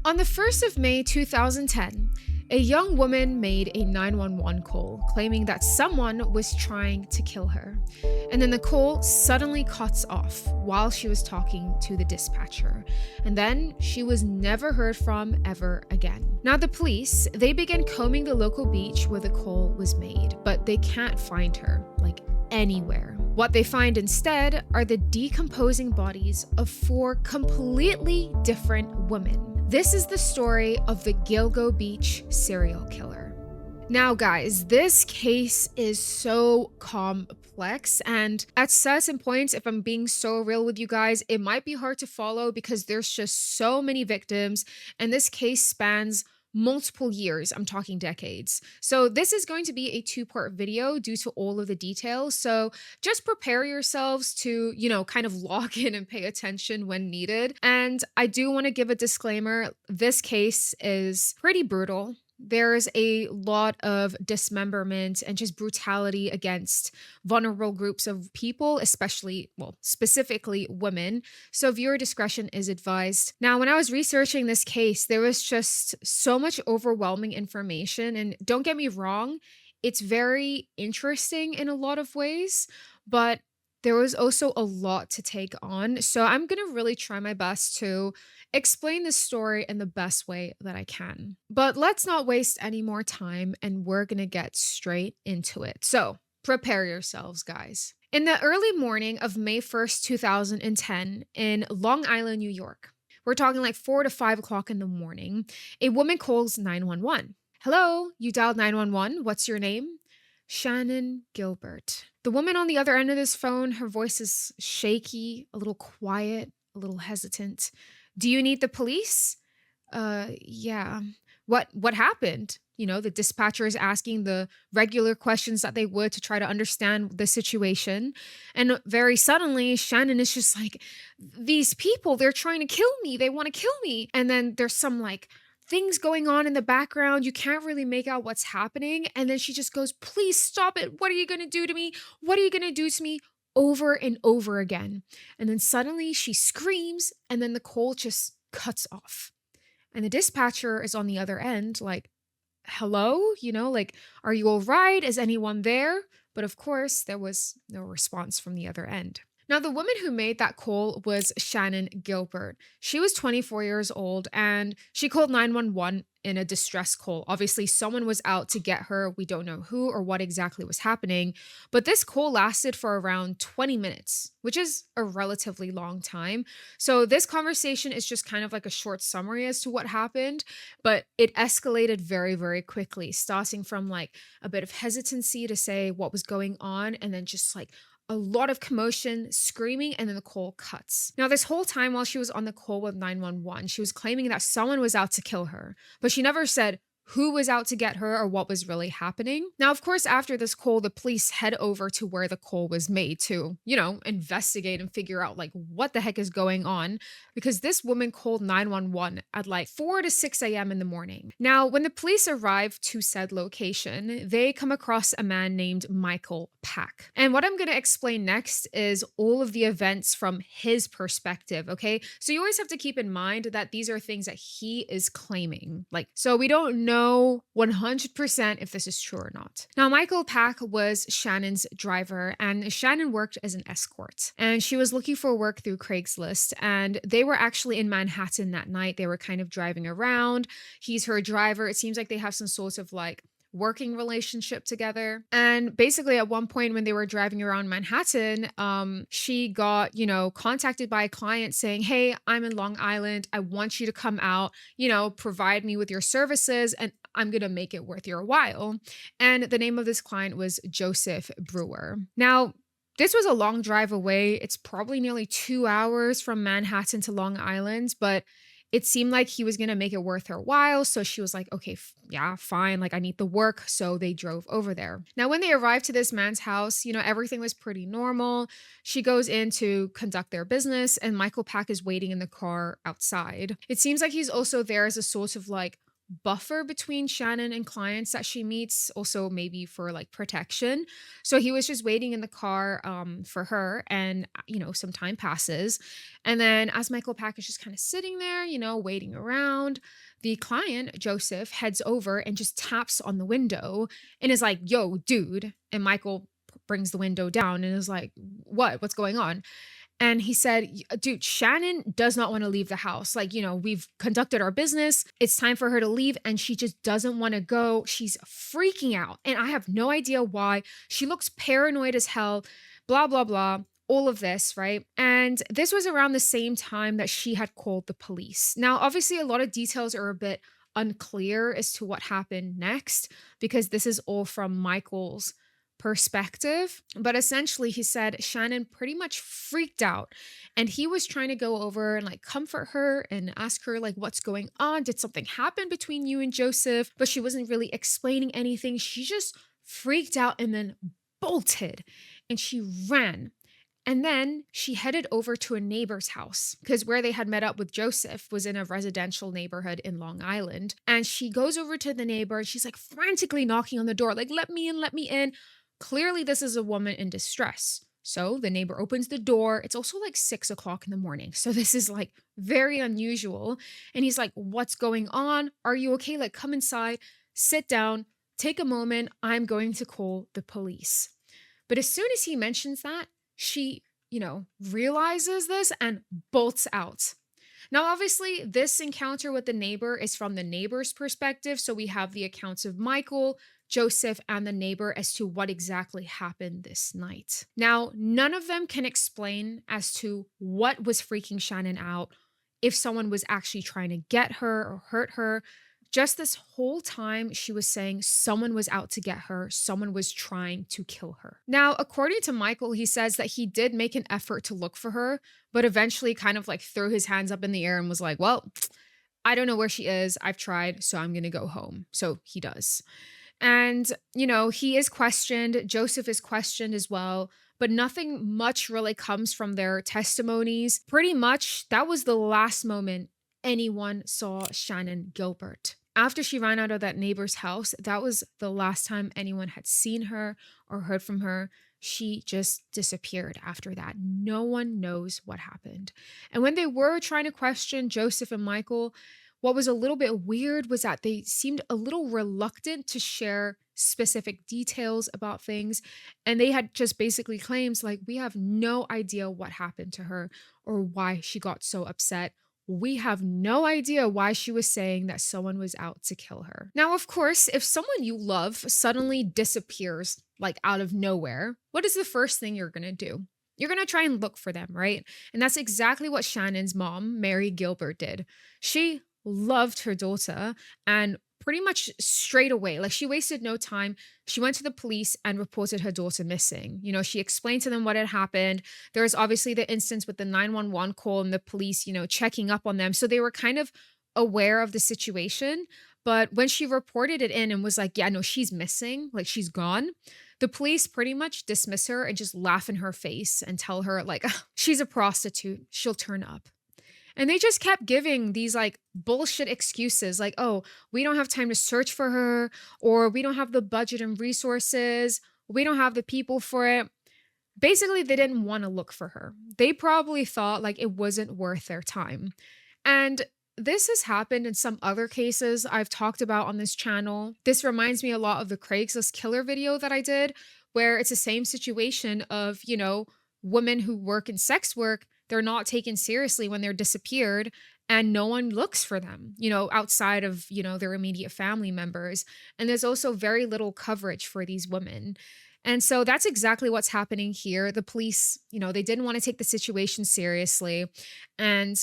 On the 1st of May 2010, a young woman made a 911 call claiming that someone was trying to kill her. And then the call suddenly cuts off while she was talking to the dispatcher. And then she was never heard from ever again. Now the police, they began combing the local beach where the call was made, but they can't find her, like anywhere. What they find instead are the decomposing bodies of four completely different women. This is the story of the Gilgo Beach serial killer. Now, guys, this case is so complex, and at certain points, if I'm being so real with you guys, it might be hard to follow because there's just so many victims, and this case spans multiple years. I'm talking decades. So this is going to be a two-part video due to all of the details. So just prepare yourselves to, kind of log in and pay attention when needed. And I do want to give a disclaimer. This case is pretty brutal. There's a lot of dismemberment and just brutality against vulnerable groups of people, especially, specifically women. So viewer discretion is advised. Now, when I was researching this case, there was just so much overwhelming information. And don't get me wrong, it's very interesting in a lot of ways, but there was also a lot to take on. So I'm going to really try my best to explain this story in the best way that I can. But let's not waste any more time and we're going to get straight into it. So prepare yourselves, guys. In the early morning of May 1st, 2010, in Long Island, New York, we're talking like 4 to 5 o'clock in the morning, a woman calls 911. Hello, you dialed 911. What's your name? Shannon Gilbert. The woman on the other end of this phone, her voice is shaky, a little quiet, a little hesitant. Do you need the police? Yeah. What happened? The dispatcher is asking the regular questions that they would to try to understand the situation. And very suddenly, Shannon is just like, these people, they're trying to kill me. They want to kill me. And then there's some things going on in the background. You can't really make out what's happening. And then she just goes, please stop it. What are you going to do to me? What are you going to do to me? Over and over again. And then suddenly she screams and then the call just cuts off. And the dispatcher is on the other end like, hello? Are you all right? Is anyone there? But of course, there was no response from the other end. Now, the woman who made that call was Shannon Gilbert. She was 24 years old and she called 911 in a distress call. Obviously, someone was out to get her. We don't know who or what exactly was happening, but this call lasted for around 20 minutes, which is a relatively long time. So this conversation is just kind of like a short summary as to what happened, but it escalated very, very quickly, starting from a bit of hesitancy to say what was going on and then just a lot of commotion, screaming, and then the call cuts. Now, this whole time while she was on the call with 911, she was claiming that someone was out to kill her, but she never said who was out to get her or what was really happening. Now, of course, after this call, the police head over to where the call was made to, investigate and figure out what the heck is going on, because this woman called 911 at 4 to 6 a.m. in the morning. Now, when the police arrive to said location, they come across a man named Michael Pack. And what I'm going to explain next is all of the events from his perspective, okay? So you always have to keep in mind that these are things that he is claiming. So we don't know 100% if this is true or not. Now, Michael Pack was Shannon's driver, and Shannon worked as an escort. And she was looking for work through Craigslist, and they were actually in Manhattan that night. They were kind of driving around. He's her driver. It seems like they have some sort of working relationship together. And basically at one point when they were driving around Manhattan, she got, contacted by a client saying, hey, I'm in Long Island. I want you to come out, provide me with your services and I'm going to make it worth your while. And the name of this client was Joseph Brewer. Now, this was a long drive away. It's probably nearly 2 hours from Manhattan to Long Island, but it seemed like he was going to make it worth her while. So she was like, okay, yeah, fine. I need the work. So they drove over there. Now, when they arrived to this man's house, everything was pretty normal. She goes in to conduct their business and Michael Pack is waiting in the car outside. It seems like he's also there as a sort of buffer between Shannon and clients that she meets, also maybe for like protection. So he was just waiting in the car for her, and some time passes. And then as Michael Pack is just kind of sitting there, waiting around, the client, Joseph, heads over and just taps on the window and is like, "Yo, dude." And Michael brings the window down and is like, What's going on?" And he said, Dude, Shannon does not want to leave the house. Like, we've conducted our business. It's time for her to leave. And she just doesn't want to go. She's freaking out. And I have no idea why. She looks paranoid as hell, blah, blah, blah. All of this, right? And this was around the same time that she had called the police. Now, obviously, a lot of details are a bit unclear as to what happened next because this is all from Michael's perspective. But essentially, he said Shannon pretty much freaked out and he was trying to go over and like comfort her and ask her, like, what's going on? Did something happen between you and Joseph? But she wasn't really explaining anything. She just freaked out and then bolted and she ran. And then she headed over to a neighbor's house because where they had met up with Joseph was in a residential neighborhood in Long Island. And she goes over to the neighbor and she's like frantically knocking on the door, like, let me in, let me in. Clearly, this is a woman in distress. So the neighbor opens the door. It's also like 6 o'clock in the morning. So this is like very unusual. And he's like, "What's going on? Are you okay? Like, come inside, sit down, take a moment. I'm going to call the police." But as soon as he mentions that, she, realizes this and bolts out. Now, obviously, this encounter with the neighbor is from the neighbor's perspective. So we have the accounts of Michael, Joseph, and the neighbor as to what exactly happened this night. Now, none of them can explain as to what was freaking Shannon out, if someone was actually trying to get her or hurt her. Just this whole time, she was saying someone was out to get her, someone was trying to kill her. Now, according to Michael, he says that he did make an effort to look for her, but eventually kind of like threw his hands up in the air and was like, "Well, I don't know where she is. I've tried, so I'm going to go home." So he does. And, he is questioned. Joseph is questioned as well, but nothing much really comes from their testimonies. Pretty much, that was the last moment anyone saw Shannon Gilbert. After she ran out of that neighbor's house, that was the last time anyone had seen her or heard from her. She just disappeared after that. No one knows what happened. And when they were trying to question Joseph and Michael, what was a little bit weird was that they seemed a little reluctant to share specific details about things. And they had just basically claims like, "We have no idea what happened to her or why she got so upset. We have no idea why she was saying that someone was out to kill her." Now, of course, if someone you love suddenly disappears, like out of nowhere, what is the first thing you're going to do? You're going to try and look for them, right? And that's exactly what Shannon's mom, Mary Gilbert, did. She loved her daughter and pretty much straight away, like she wasted no time. She went to the police and reported her daughter missing. She explained to them what had happened. There was obviously the instance with the 911 call and the police, checking up on them. So they were kind of aware of the situation. But when she reported it in and was like, "Yeah, no, she's missing, like she's gone," the police pretty much dismiss her and just laugh in her face and tell her, like, "She's a prostitute. She'll turn up." And they just kept giving these like bullshit excuses like, "Oh, we don't have time to search for her," or "We don't have the budget and resources. We don't have the people for it." Basically, they didn't want to look for her. They probably thought like it wasn't worth their time. And this has happened in some other cases I've talked about on this channel. This reminds me a lot of the Craigslist killer video that I did, where it's the same situation of, women who work in sex work, they're not taken seriously when they're disappeared and no one looks for them, outside of, their immediate family members. And there's also very little coverage for these women. And so that's exactly what's happening here. The police, they didn't want to take the situation seriously. And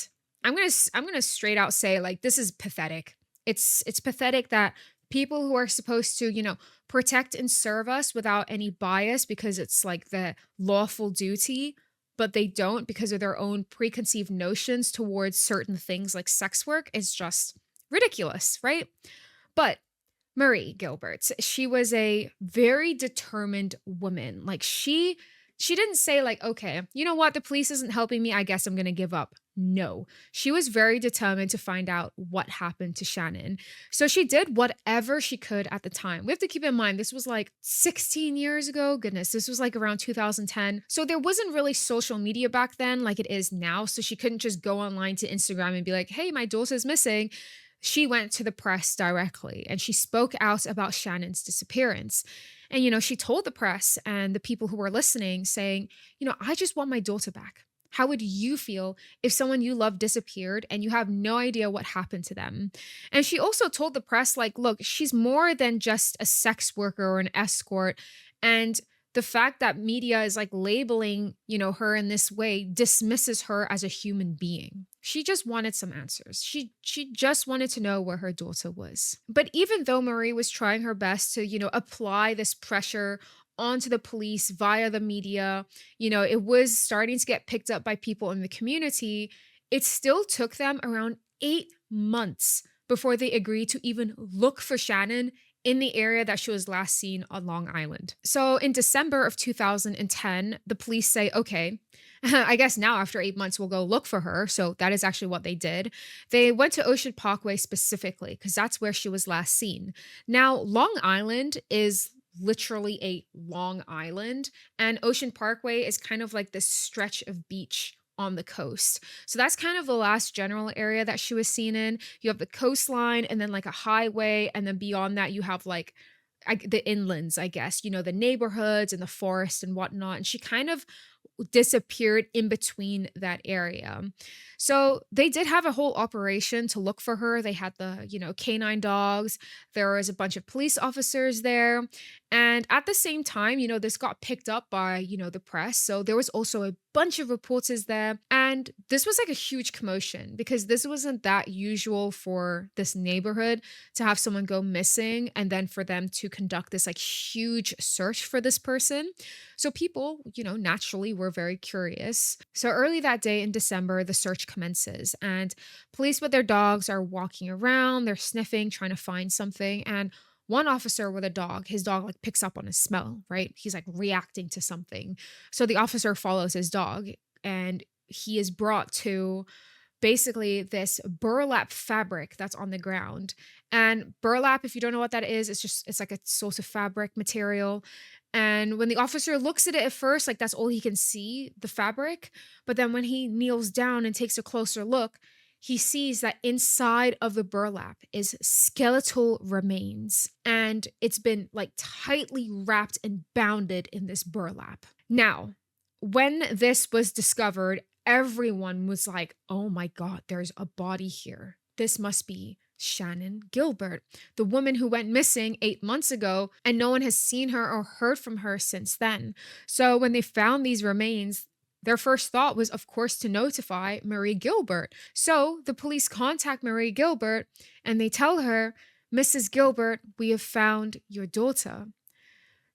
I'm going to straight out say like this is pathetic. It's pathetic that people who are supposed to, protect and serve us without any bias because it's like the lawful duty, but they don't because of their own preconceived notions towards certain things like sex work is just ridiculous, right? But Marie Gilbert, she was a very determined woman. Like she She didn't say, like, okay, you know what? The police isn't helping me. I guess I'm going to give up. No, she was very determined to find out what happened to Shannon. So she did whatever she could at the time. We have to keep in mind, this was like 16 years ago. Goodness, this was like around 2010. So there wasn't really social media back then like it is now. So she couldn't just go online to Instagram and be like, hey, my daughter's missing. She went to the press directly and she spoke out about Shannon's disappearance. And, she told the press and the people who were listening, saying, I just want my daughter back. How would you feel if someone you love disappeared and you have no idea what happened to them? And she also told the press, like, look, she's more than just a sex worker or an escort. And the fact that media is like labeling, her in this way dismisses her as a human being. She just wanted some answers. She just wanted to know where her daughter was. But even though Marie was trying her best to, apply this pressure onto the police via the media, it was starting to get picked up by people in the community. It still took them around 8 months before they agreed to even look for Shannon in the area that she was last seen on Long Island. So in December of 2010, the police say, okay, I guess now after 8 months, we'll go look for her. So that is actually what they did. They went to Ocean Parkway specifically because that's where she was last seen. Now, Long Island is literally a long island, and Ocean Parkway is kind of like this stretch of beach on the coast. So that's kind of the last general area that she was seen in. You have the coastline and then like a highway, and then beyond that you have like the inlands, I guess, the neighborhoods and the forest and whatnot. And she kind of disappeared in between that area. So they did have a whole operation to look for her. They had the, canine dogs. There was a bunch of police officers there. And at the same time, this got picked up by, the press. So there was also a bunch of reporters there. And this was like a huge commotion because this wasn't that usual for this neighborhood to have someone go missing and then for them to conduct this like huge search for this person. So people, naturally were very curious. So early that day in December, the search commences and police with their dogs are walking around, they're sniffing, trying to find something. And one officer with a dog, his dog like picks up on a smell, right? He's like reacting to something. So the officer follows his dog and he is brought to basically this burlap fabric that's on the ground. And burlap, if you don't know what that is, it's like a sort of fabric material. And when the officer looks at it at first, like that's all he can see, the fabric. But then when he kneels down and takes a closer look, he sees that inside of the burlap is skeletal remains. And it's been like tightly wrapped and bounded in this burlap. Now, when this was discovered, everyone was like, oh my God, there's a body here. This must be Shannon Gilbert, the woman who went missing 8 months ago, and no one has seen her or heard from her since then. So when they found these remains, their first thought was, of course, to notify Marie Gilbert. So the police contact Marie Gilbert and they tell her, Mrs. Gilbert, we have found your daughter.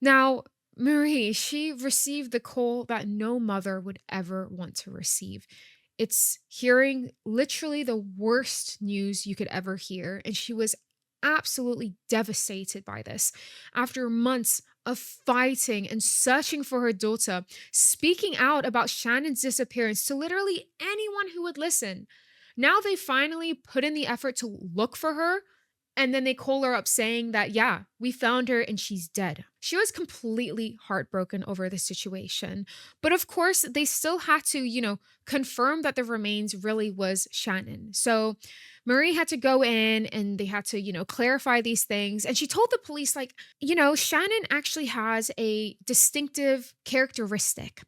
Now, Marie, she received the call that no mother would ever want to receive. It's hearing literally the worst news you could ever hear. And she was absolutely devastated by this. After months of fighting and searching for her daughter, speaking out about Shannon's disappearance to literally anyone who would listen, now they finally put in the effort to look for her. And then they call her up saying that, yeah, we found her and she's dead. She was completely heartbroken over the situation. But of course, they still had to, confirm that the remains really was Shannon. So Marie had to go in and they had to, clarify these things. And she told the police, like, Shannon actually has a distinctive characteristic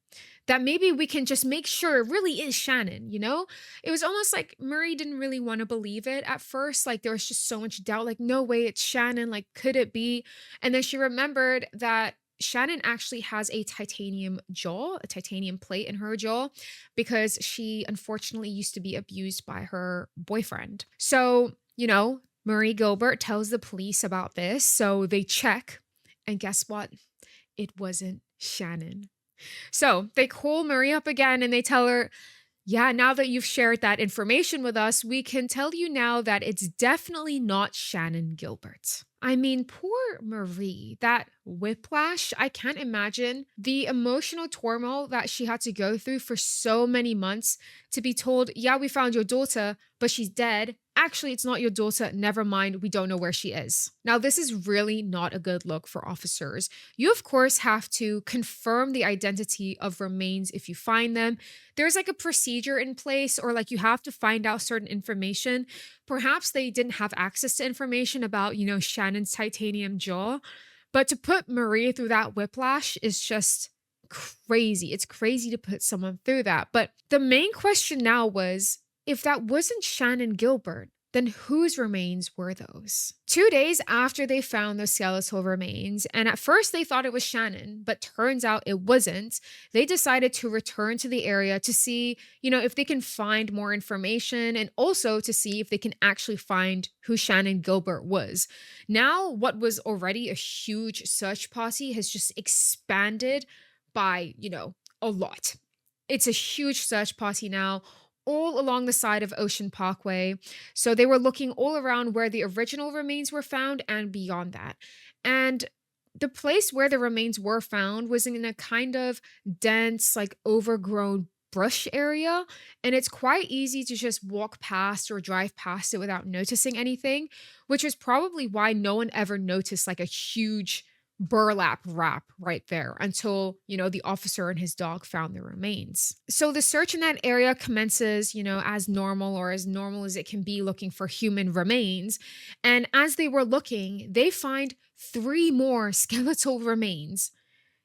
that maybe we can just make sure it really is Shannon. It was almost like Marie didn't really want to believe it at first. Like there was just so much doubt, like, no way, it's Shannon. Like, could it be? And then she remembered that Shannon actually has a titanium jaw, a titanium plate in her jaw, because she unfortunately used to be abused by her boyfriend. So, Marie Gilbert tells the police about this. So they check. And guess what? It wasn't Shannon. So they call Marie up again and they tell her, yeah, now that you've shared that information with us, we can tell you now that it's definitely not Shannon Gilbert. I mean, poor Marie, that whiplash, I can't imagine the emotional turmoil that she had to go through for so many months to be told, yeah, we found your daughter, but she's dead. Actually, it's not your daughter. Never mind. We don't know where she is. Now, this is really not a good look for officers. You, of course, have to confirm the identity of remains if you find them. There's like a procedure in place, or like you have to find out certain information. Perhaps they didn't have access to information about, Shannon's titanium jaw, but to put Maria through that whiplash is just crazy. It's crazy to put someone through that. But the main question now was, if that wasn't Shannon Gilbert, then whose remains were those? 2 days after they found those skeletal remains, and at first they thought it was Shannon, but turns out it wasn't, they decided to return to the area to see, if they can find more information and also to see if they can actually find who Shannon Gilbert was. Now, what was already a huge search party has just expanded by, a lot. It's a huge search party now, all along the side of Ocean Parkway. So they were looking all around where the original remains were found and beyond that. And the place where the remains were found was in a kind of dense, like overgrown brush area. And it's quite easy to just walk past or drive past it without noticing anything, which is probably why no one ever noticed like a huge burlap wrap right there until, the officer and his dog found the remains. So the search in that area commences, as normal or as normal as it can be looking for human remains. And as they were looking, they find three more skeletal remains.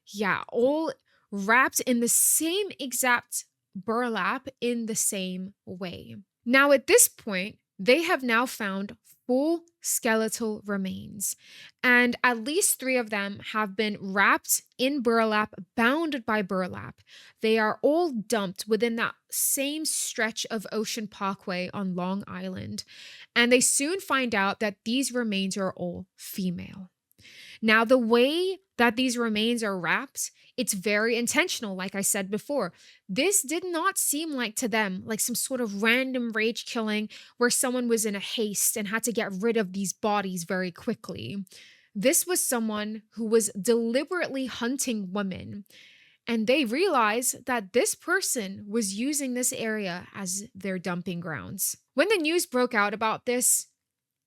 Yeah, all wrapped in the same exact burlap in the same way. Now, at this point, they have now found full skeletal remains, and at least three of them have been wrapped in burlap, bounded by burlap. They are all dumped within that same stretch of Ocean Parkway on Long Island, and they soon find out that these remains are all female. Now, the way that these remains are wrapped, it's very intentional, like I said before. This did not seem like to them like some sort of random rage killing where someone was in a haste and had to get rid of these bodies very quickly. This was someone who was deliberately hunting women, and they realized that this person was using this area as their dumping grounds. When the news broke out about this,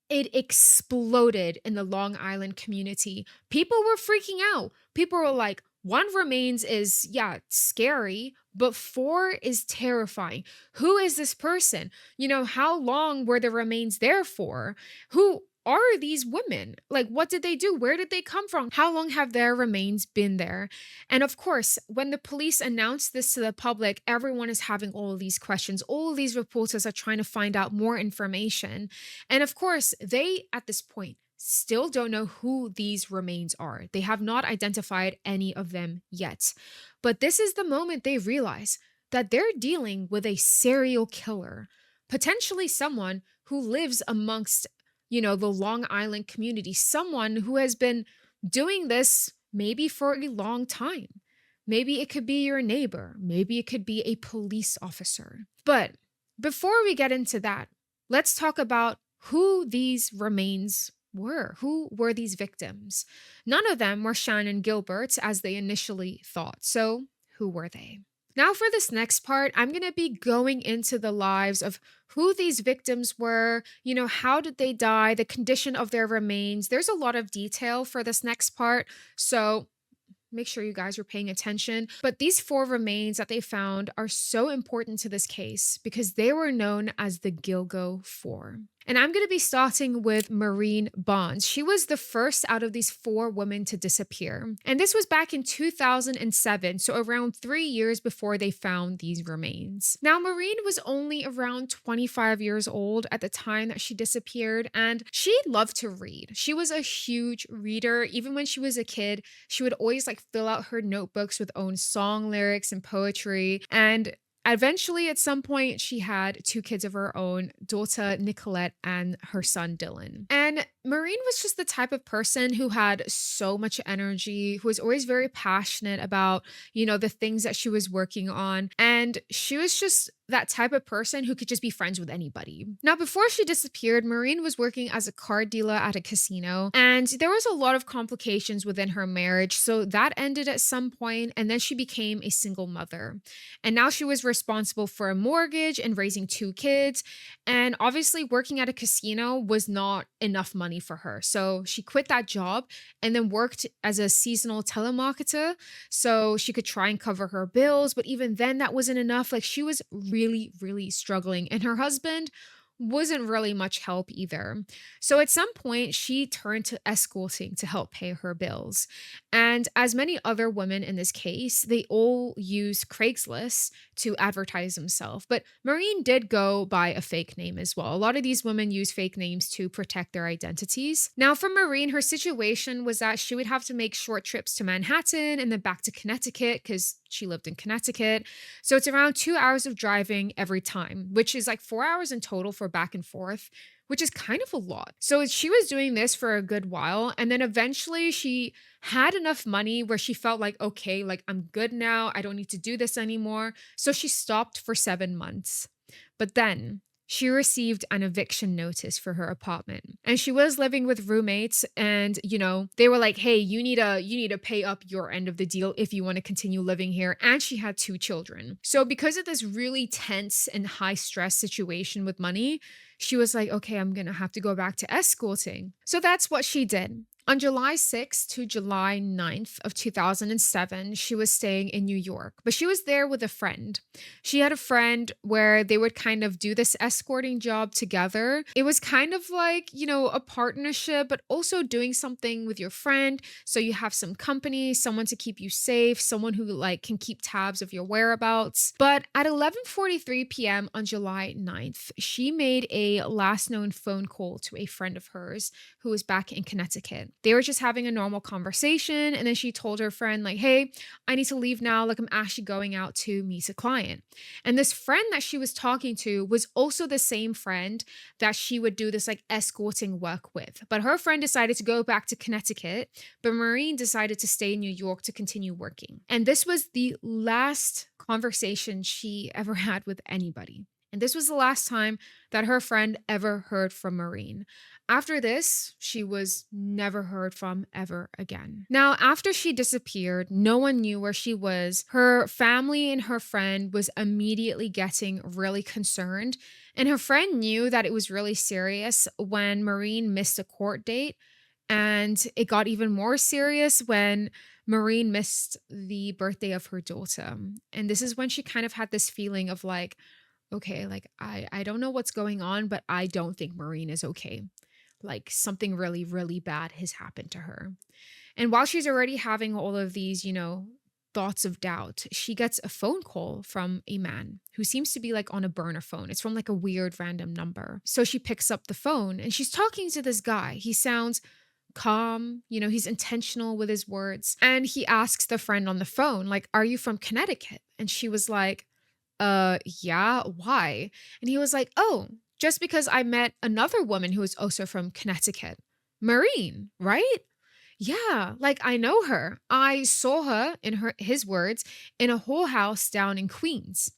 it exploded in the Long Island community. People were freaking out. People were like, one remains is, yeah, scary, but four is terrifying. Who is this person? How long were the remains there for? Who are these women? Like, what did they do? Where did they come from? How long have their remains been there? And of course, when the police announced this to the public, everyone is having all of these questions. All of these reporters are trying to find out more information. And of course, they, at this point, still don't know who these remains are. They have not identified any of them yet. But this is the moment they realize that they're dealing with a serial killer, potentially someone who lives amongst, the Long Island community, someone who has been doing this maybe for a long time. Maybe it could be your neighbor. Maybe it could be a police officer. But before we get into that, let's talk about who these remains were. Who were these victims? None of them were Shannon Gilbert as they initially thought. So who were they? Now, for this next part, I'm going to be going into the lives of who these victims were, how did they die, the condition of their remains. There's a lot of detail for this next part, so make sure you guys are paying attention. But these four remains that they found are so important to this case because they were known as the Gilgo Four. And I'm going to be starting with Maureen Barnes. She was the first out of these four women to disappear. And this was back in 2007, so around 3 years before they found these remains. Now, Maureen was only around 25 years old at the time that she disappeared, and she loved to read. She was a huge reader. Even when she was a kid, she would always fill out her notebooks with own song lyrics and poetry. And eventually, at some point, she had two kids of her own, daughter Nicolette and her son Dylan. And Maureen was just the type of person who had so much energy, who was always very passionate about, the things that she was working on. And she was just that type of person who could just be friends with anybody. Now, before she disappeared, Maureen was working as a card dealer at a casino, and there was a lot of complications within her marriage. So that ended at some point, and then she became a single mother. And now she was responsible for a mortgage and raising two kids. And obviously, working at a casino was not enough money for her. So she quit that job and then worked as a seasonal telemarketer so she could try and cover her bills. But even then, that wasn't enough. Like she was really, really struggling. And her husband wasn't really much help either. So at some point, she turned to escorting to help pay her bills. And as many other women in this case, they all used Craigslist to advertise themselves. But Maureen did go by a fake name as well. A lot of these women use fake names to protect their identities. Now, for Maureen, her situation was that she would have to make short trips to Manhattan and then back to Connecticut because she lived in Connecticut. So it's around 2 hours of driving every time, which is like 4 hours in total for back and forth, which is kind of a lot. So she was doing this for a good while. And then eventually she had enough money where she felt like, okay, like I'm good now. I don't need to do this anymore. So she stopped for 7 months. But then she received an eviction notice for her apartment. And she was living with roommates and, they were like, "Hey, you need to pay up your end of the deal if you want to continue living here." And she had two children. So because of this really tense and high stress situation with money, she was like, "Okay, I'm going to have to go back to escorting." So that's what she did. On July 6th to July 9th of 2007, she was staying in New York, but she was there with a friend. She had a friend where they would kind of do this escorting job together. It was kind of like, a partnership, but also doing something with your friend. So you have some company, someone to keep you safe, someone who like can keep tabs of your whereabouts. But at 11:43 p.m. on July 9th, she made a last known phone call to a friend of hers who was back in Connecticut. They were just having a normal conversation. And then she told her friend, like, "Hey, I need to leave now. Like, I'm actually going out to meet a client." And this friend that she was talking to was also the same friend that she would do this like escorting work with. But her friend decided to go back to Connecticut, but Maureen decided to stay in New York to continue working. And this was the last conversation she ever had with anybody. And this was the last time that her friend ever heard from Maureen. After this, she was never heard from ever again. Now, after she disappeared, no one knew where she was. Her family and her friend was immediately getting really concerned. And her friend knew that it was really serious when Maureen missed a court date. And it got even more serious when Maureen missed the birthday of her daughter. And this is when she kind of had this feeling of like, okay, like I don't know what's going on, but I don't think Maureen is okay. Like something really, really bad has happened to her. And while she's already having all of these, thoughts of doubt, she gets a phone call from a man who seems to be like on a burner phone. It's from like a weird random number. So she picks up the phone and she's talking to this guy. He sounds calm, he's intentional with his words. And he asks the friend on the phone, like, "Are you from Connecticut?" And she was like, yeah, why?" And he was like, "Oh, just because I met another woman who is also from Connecticut. Maureen, right? Yeah, like I know her. I saw her, in his words, in a whole house down in Queens."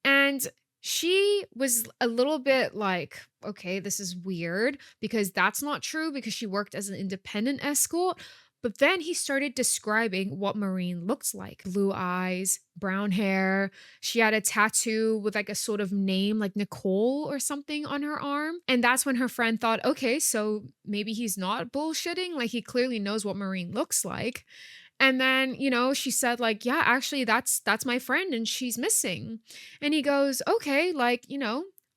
And she was a little bit like, okay, this is weird because that's not true because she worked as an independent escort. But then he started describing what Maureen looked like: blue eyes, brown hair. She had a tattoo with like a sort of name like Nicole or something on her arm. And that's when her friend thought, okay, so maybe he's not bullshitting. Like he clearly knows what Maureen looks like. And then, she said like, "Yeah, actually that's my friend and she's missing." And he goes, "Okay, like,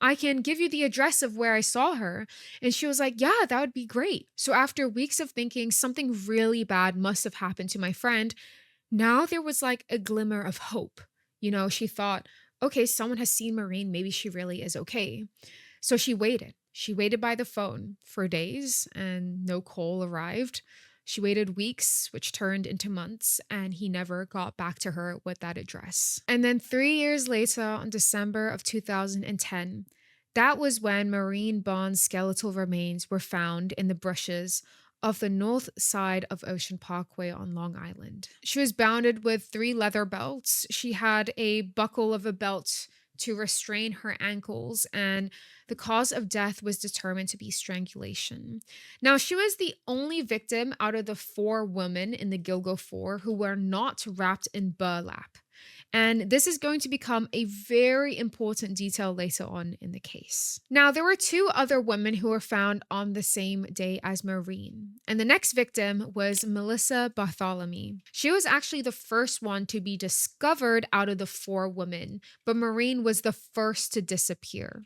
I can give you the address of where I saw her." And she was like, "Yeah, that would be great." So after weeks of thinking something really bad must have happened to my friend, now there was like a glimmer of hope. She thought, okay, someone has seen Maureen, maybe she really is okay. So she waited. She waited by the phone for days and no call arrived. She waited weeks, which turned into months, and he never got back to her with that address. And then 3 years later, on December of 2010, That was when Maureen Bond's skeletal remains were found in the bushes of the north side of Ocean Parkway on Long Island. She was bounded with three leather belts. She had a buckle of a belt to restrain her ankles, and the cause of death was determined to be strangulation. Now, she was the only victim out of the four women in the Gilgo Four who were not wrapped in burlap. And this is going to become a very important detail later on in the case. Now, there were two other women who were found on the same day as Maureen. And the next victim was Melissa Bartholomew. She was actually the first one to be discovered out of the four women, but Maureen was the first to disappear.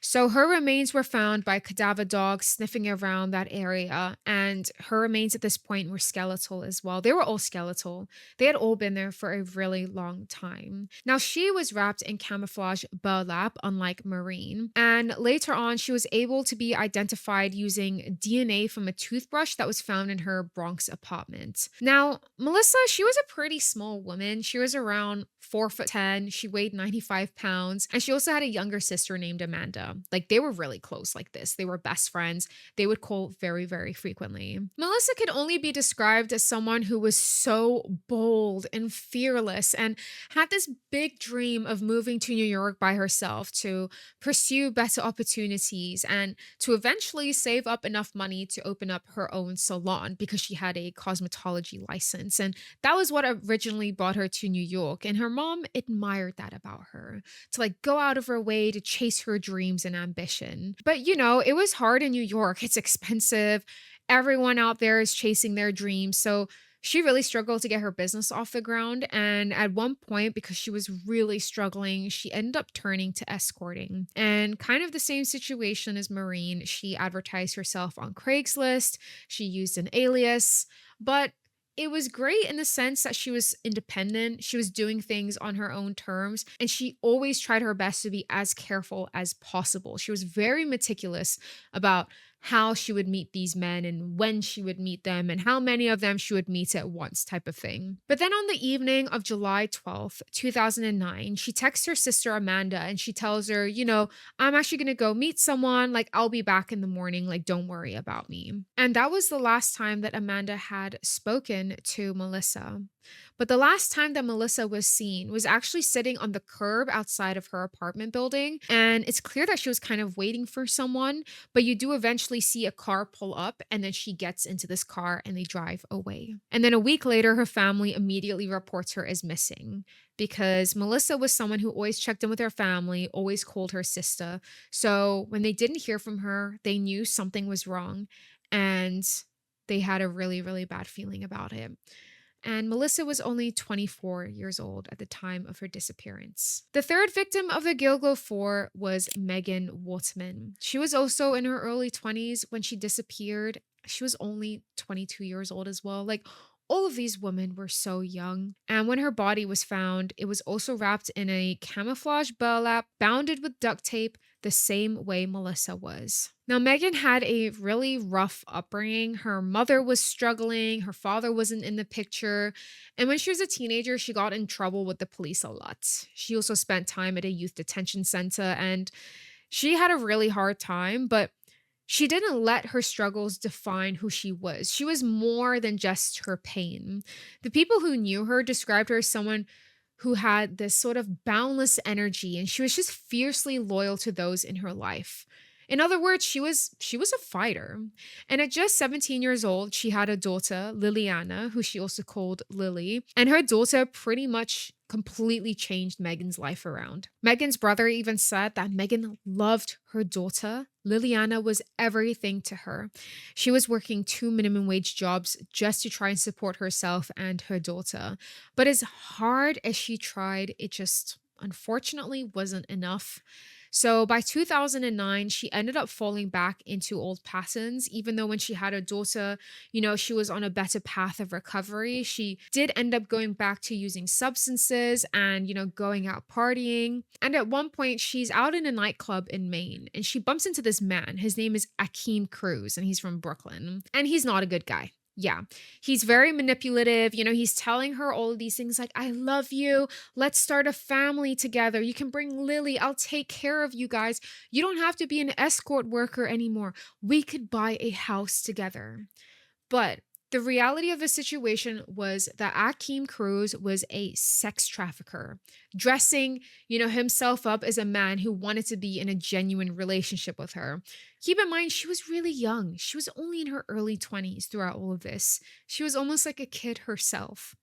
So her remains were found by cadaver dogs sniffing around that area, and her remains at this point were skeletal as well. They were all skeletal. They had all been there for a really long time. Now, she was wrapped in camouflage burlap, unlike Maureen, and later on, she was able to be identified using DNA from a toothbrush that was found in her Bronx apartment. Now, Melissa, she was a pretty small woman. She was around 4'10". She weighed 95 pounds, and she also had a younger sister named Amanda. Like, they were really close like this. They were best friends. They would call very, very frequently. Melissa could only be described as someone who was so bold and fearless and had this big dream of moving to New York by herself to pursue better opportunities and to eventually save up enough money to open up her own salon because she had a cosmetology license. And that was what originally brought her to New York. And her mom admired that about her, to like go out of her way to chase her dreams and ambition. But it was hard in New York. It's expensive. Everyone out there is chasing their dreams. So she really struggled to get her business off the ground. And at one point, because she was really struggling, she ended up turning to escorting. And kind of the same situation as Maureen, she advertised herself on Craigslist. She used an alias, but it was great in the sense that she was independent. She was doing things on her own terms, and she always tried her best to be as careful as possible. She was very meticulous about how she would meet these men and when she would meet them and how many of them she would meet at once, type of thing. But then on the evening of July 12th, 2009, she texts her sister Amanda and she tells her, I'm actually going to go meet someone. Like, I'll be back in the morning. Like, don't worry about me. And that was the last time that Amanda had spoken to Melissa. But the last time that Melissa was seen was actually sitting on the curb outside of her apartment building. And it's clear that she was kind of waiting for someone, but you do eventually see a car pull up, and then she gets into this car and they drive away. And then a week later, her family immediately reports her as missing because Melissa was someone who always checked in with her family, always called her sister. So when they didn't hear from her, they knew something was wrong, and they had a really, really bad feeling about it. And Melissa was only 24 years old at the time of her disappearance. The third victim of the Gilgo Four was Megan Waterman. She was also in her early 20s when she disappeared. She was only 22 years old as well. Like, all of these women were so young. And when her body was found, it was also wrapped in a camouflage burlap, bounded with duct tape, the same way Melissa was. Now, Megan had a really rough upbringing. Her mother was struggling, her father wasn't in the picture. And when she was a teenager, she got in trouble with the police a lot. She also spent time at a youth detention center, and she had a really hard time, but she didn't let her struggles define who she was. She was more than just her pain. The people who knew her described her as someone who had this sort of boundless energy, and she was just fiercely loyal to those in her life. In other words, she was a fighter. And at just 17 years old, she had a daughter, Liliana, who she also called Lily. And her daughter pretty much completely changed Megan's life around. Megan's brother even said that Megan loved her daughter. Liliana was everything to her. She was working 2 minimum wage jobs just to try and support herself and her daughter. But as hard as she tried, it just unfortunately wasn't enough. So by 2009, she ended up falling back into old patterns, even though when she had a daughter, she was on a better path of recovery. She did end up going back to using substances and, going out partying. And at one point, she's out in a nightclub in Maine and she bumps into this man. His name is Akeem Cruz and he's from Brooklyn. And he's not a good guy. Yeah, he's very manipulative. He's telling her all of these things like, I love you. Let's start a family together. You can bring Lily. I'll take care of you guys. You don't have to be an escort worker anymore. We could buy a house together. But the reality of the situation was that Akeem Cruz was a sex trafficker, dressing, himself up as a man who wanted to be in a genuine relationship with her. Keep in mind, she was really young. She was only in her early 20s throughout all of this. She was almost like a kid herself.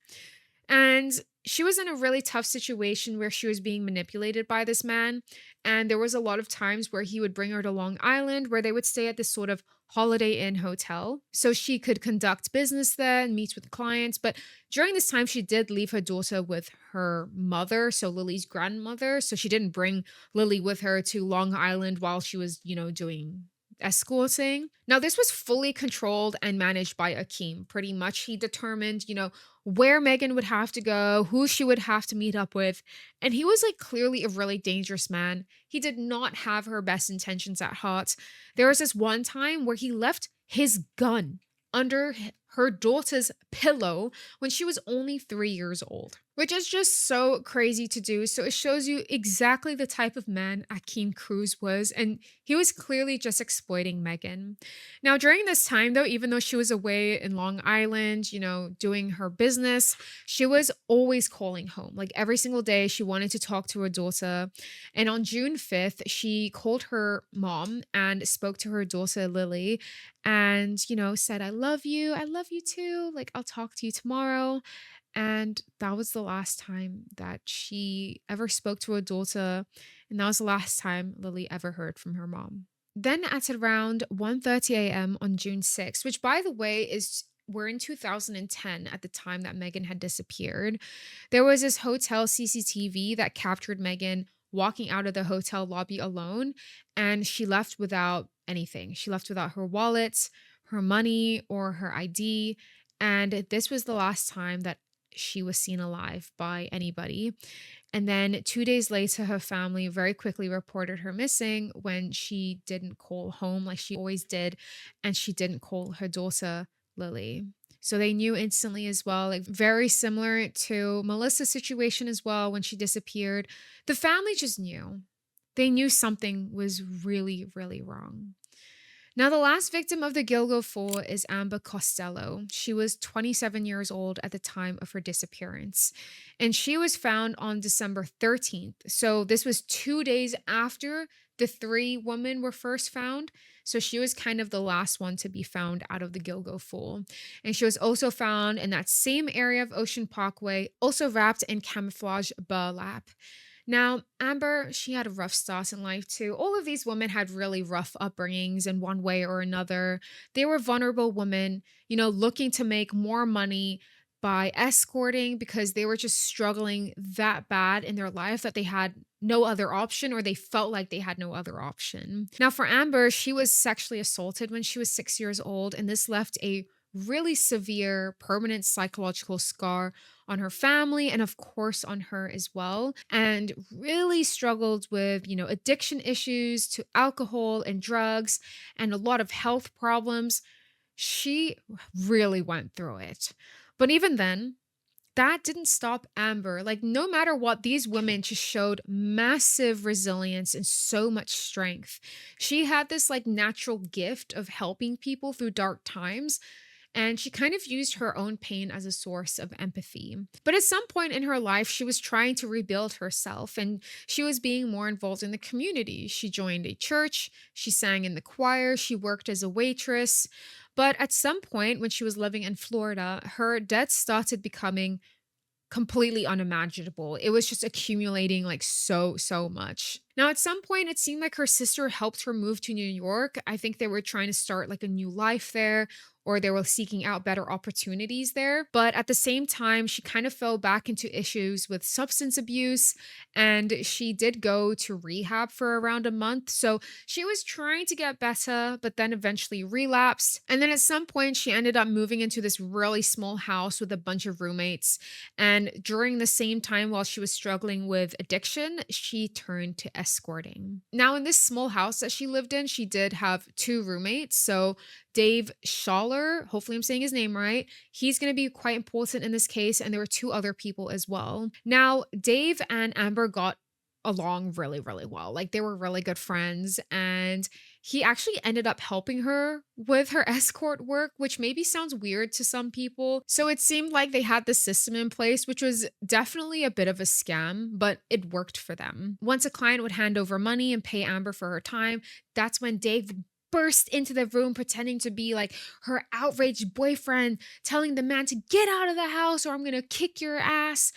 And she was in a really tough situation where she was being manipulated by this man. And there was a lot of times where he would bring her to Long Island, where they would stay at this sort of Holiday Inn hotel so she could conduct business there and meet with clients. But during this time, she did leave her daughter with her mother, so Lily's grandmother. So she didn't bring Lily with her to Long Island while she was, doing escorting. Now, this was fully controlled and managed by Akeem. Pretty much, he determined, where Megan would have to go, who she would have to meet up with. And he was like clearly a really dangerous man. He did not have her best intentions at heart. There was this one time where he left his gun under her daughter's pillow when she was only 3 years old, which is just so crazy to do. So it shows you exactly the type of man Akeem Cruz was, and he was clearly just exploiting Megan. Now, during this time, though, even though she was away in Long Island, doing her business, she was always calling home. Like every single day, she wanted to talk to her daughter. And on June 5th, she called her mom and spoke to her daughter, Lily, and, said, I love you. I love you too. Like, I'll talk to you tomorrow. And that was the last time that she ever spoke to her daughter. And that was the last time Lily ever heard from her mom. Then at around 1:30 a.m. on June 6th, which by the way is we're in 2010 at the time that Megan had disappeared, there was this hotel CCTV that captured Megan walking out of the hotel lobby alone, and she left without anything. She left without her wallet, her money, or her ID. And this was the last time that she was seen alive by anybody. And then 2 days later, her family very quickly reported her missing when she didn't call home like she always did. And she didn't call her daughter, Lily. So they knew instantly as well, like very similar to Melissa's situation as well when she disappeared. The family just knew. They knew something was really, really wrong. Now, the last victim of the Gilgo Four is Amber Costello. She was 27 years old at the time of her disappearance, and she was found on December 13th. So, this was 2 days after the three women were first found. So, she was kind of the last one to be found out of the Gilgo Four. And she was also found in that same area of Ocean Parkway, also wrapped in camouflage burlap. Now, Amber, she had a rough start in life too. All of these women had really rough upbringings in one way or another. They were vulnerable women, looking to make more money by escorting because they were just struggling that bad in their life that they had no other option or they felt like they had no other option. Now, for Amber, she was sexually assaulted when she was 6 years old, and this left a really severe permanent psychological scar on her family and of course on her as well, and really struggled with addiction issues to alcohol and drugs and a lot of health problems. She really went through it. But even then, that didn't stop Amber. Like, no matter what, these women just showed massive resilience and so much strength. She had this like natural gift of helping people through dark times, and she kind of used her own pain as a source of empathy. But at some point in her life, she was trying to rebuild herself and she was being more involved in the community. She joined a church, she sang in the choir, she worked as a waitress. But at some point, when she was living in Florida, her debt started becoming completely unimaginable. It was just accumulating like so much. Now, at some point, it seemed like her sister helped her move to New York. I think they were trying to start like a new life there, or they were seeking out better opportunities there. But at the same time, she kind of fell back into issues with substance abuse, and she did go to rehab for around a month. So she was trying to get better, but then eventually relapsed. And then at some point, she ended up moving into this really small house with a bunch of roommates. And during the same time, while she was struggling with addiction, she turned to escorting. Now, in this small house that she lived in, she did have two roommates. So, Dave Schaller, hopefully I'm saying his name right, he's going to be quite important in this case. And there were two other people as well. Now, Dave and Amber got along really, really well. Like they were really good friends. And he actually ended up helping her with her escort work, which maybe sounds weird to some people. So it seemed like they had the system in place, which was definitely a bit of a scam, but it worked for them. Once a client would hand over money and pay Amber for her time, that's when Dave burst into the room pretending to be like her outraged boyfriend, telling the man to get out of the house or I'm going to kick your ass.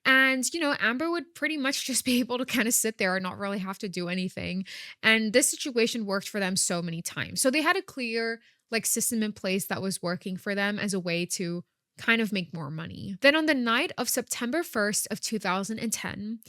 And, Amber would pretty much just be able to kind of sit there and not really have to do anything. And this situation worked for them so many times. So they had a clear like system in place that was working for them as a way to kind of make more money. Then on the night of September 1st of 2010,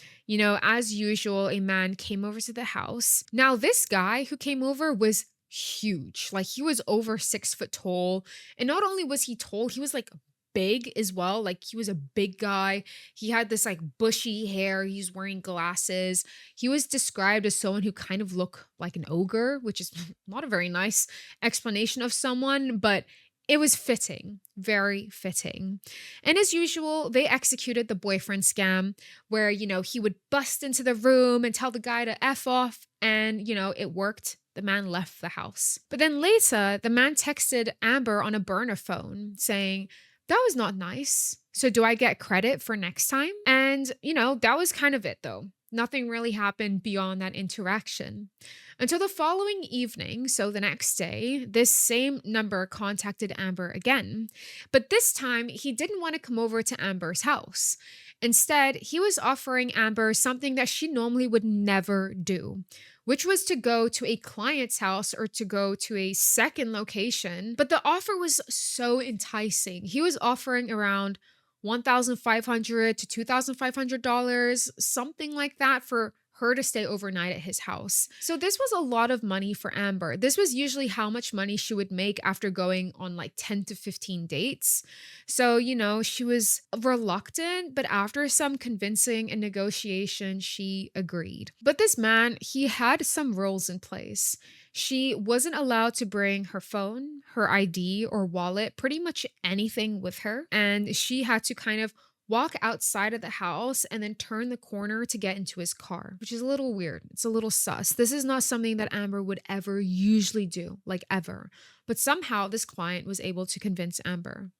as usual, a man came over to the house. Now this guy who came over was huge. Like he was over 6 foot tall. And not only was he tall, he was like big as well. Like he was a big guy. He had this like bushy hair. He's wearing glasses. He was described as someone who kind of looked like an ogre, which is not a very nice explanation of someone, but it was fitting, very fitting. And as usual, they executed the boyfriend scam where, he would bust into the room and tell the guy to F off. And, it worked. The man left the house. But then later, the man texted Amber on a burner phone saying, that was not nice. So do I get credit for next time? And, that was kind of it though. Nothing really happened beyond that interaction. Until the following evening, so the next day, this same number contacted Amber again. But this time, he didn't want to come over to Amber's house. Instead, he was offering Amber something that she normally would never do, which was to go to a client's house or to go to a second location. But the offer was so enticing. He was offering around $1,500 to $2,500, something like that for her to stay overnight at his house. So this was a lot of money for Amber. This was usually how much money she would make after going on like 10 to 15 dates. So, she was reluctant, but after some convincing and negotiation, she agreed. But this man, he had some rules in place. She wasn't allowed to bring her phone, her ID, or wallet, pretty much anything with her. And she had to kind of walk outside of the house and then turn the corner to get into his car, which is a little weird. It's a little sus. This is not something that Amber would ever usually do, like ever. But somehow this client was able to convince Amber.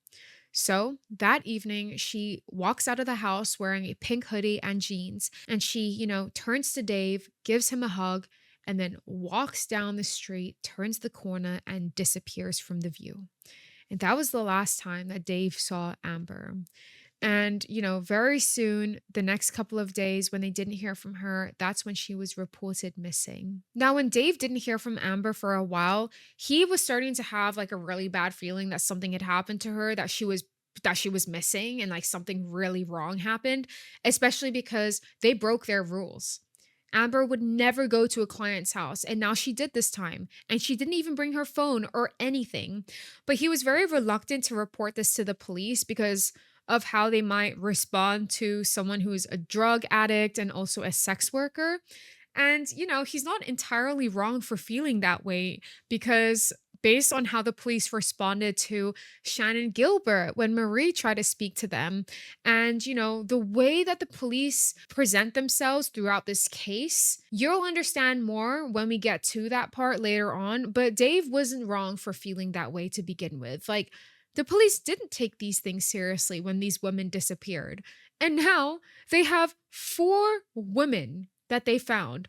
So that evening, she walks out of the house wearing a pink hoodie and jeans. And she, turns to Dave, gives him a hug, and then walks down the street, turns the corner, and disappears from the view. And that was the last time that Dave saw Amber. And, very soon, the next couple of days, when they didn't hear from her, that's when she was reported missing. Now, when Dave didn't hear from Amber for a while, he was starting to have like a really bad feeling that something had happened to her, that she was missing and like something really wrong happened, especially because they broke their rules. Amber would never go to a client's house, and now she did this time, and she didn't even bring her phone or anything. But he was very reluctant to report this to the police because of how they might respond to someone who's a drug addict and also a sex worker. And, he's not entirely wrong for feeling that way because based on how the police responded to Shannon Gilbert when Marie tried to speak to them, and, the way that the police present themselves throughout this case, you'll understand more when we get to that part later on. But Dave wasn't wrong for feeling that way to begin with. Like, the police didn't take these things seriously when these women disappeared. And now they have 4 women that they found,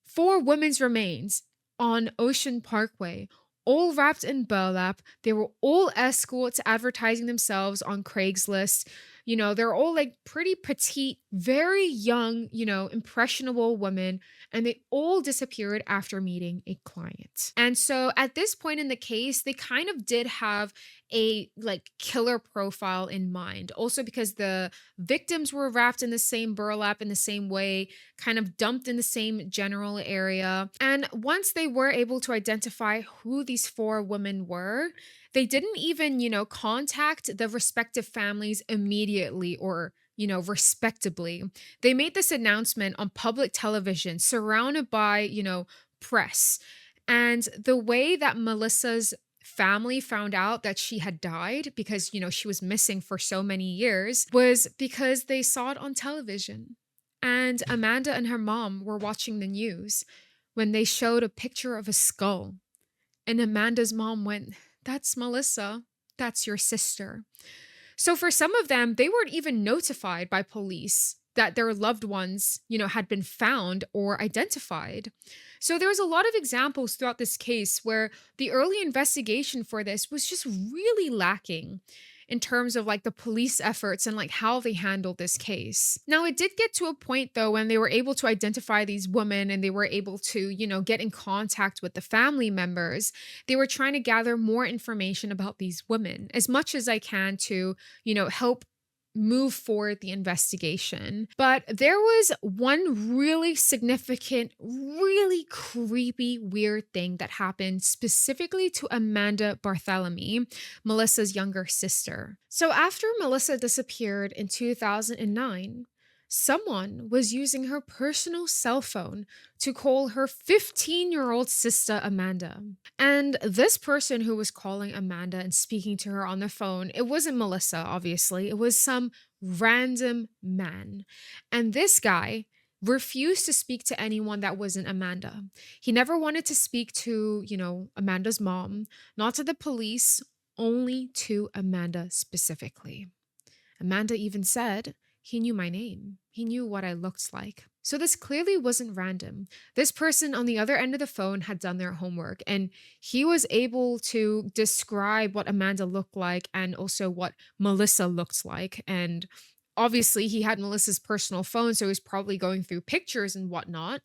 4 women's remains on Ocean Parkway, all wrapped in burlap. They were all escorts advertising themselves on Craigslist. They're all like pretty petite, very young, impressionable women, and they all disappeared after meeting a client. And so at this point in the case, they kind of did have a like killer profile in mind. Also because the victims were wrapped in the same burlap in the same way, kind of dumped in the same general area. And once they were able to identify who these 4 women were, they didn't even, contact the respective families immediately or respectably. They made this announcement on public television, surrounded by, press. And the way that Melissa's family found out that she had died because, she was missing for so many years was because they saw it on television. And Amanda and her mom were watching the news when they showed a picture of a skull. And Amanda's mom went, "That's Melissa. That's your sister." So for some of them, they weren't even notified by police that their loved ones, had been found or identified. So there was a lot of examples throughout this case where the early investigation for this was just really lacking in terms of like the police efforts and like how they handled this case. Now, it did get to a point though when they were able to identify these women and they were able to, get in contact with the family members. They were trying to gather more information about these women as much as I can to, help move forward the investigation. But there was one really significant, really creepy, weird thing that happened specifically to Amanda Barthélemy, Melissa's younger sister. So after Melissa disappeared in 2009, someone was using her personal cell phone to call her 15-year-old sister Amanda. And this person who was calling Amanda and speaking to her on the phone, it wasn't Melissa, obviously. It was some random man. And this guy refused to speak to anyone that wasn't Amanda. He never wanted to speak to, Amanda's mom, not to the police, only to Amanda specifically. Amanda even said, he knew my name. He knew what I looked like. So this clearly wasn't random. This person on the other end of the phone had done their homework and he was able to describe what Amanda looked like and also what Melissa looked like. And obviously he had Melissa's personal phone, so he was probably going through pictures and whatnot.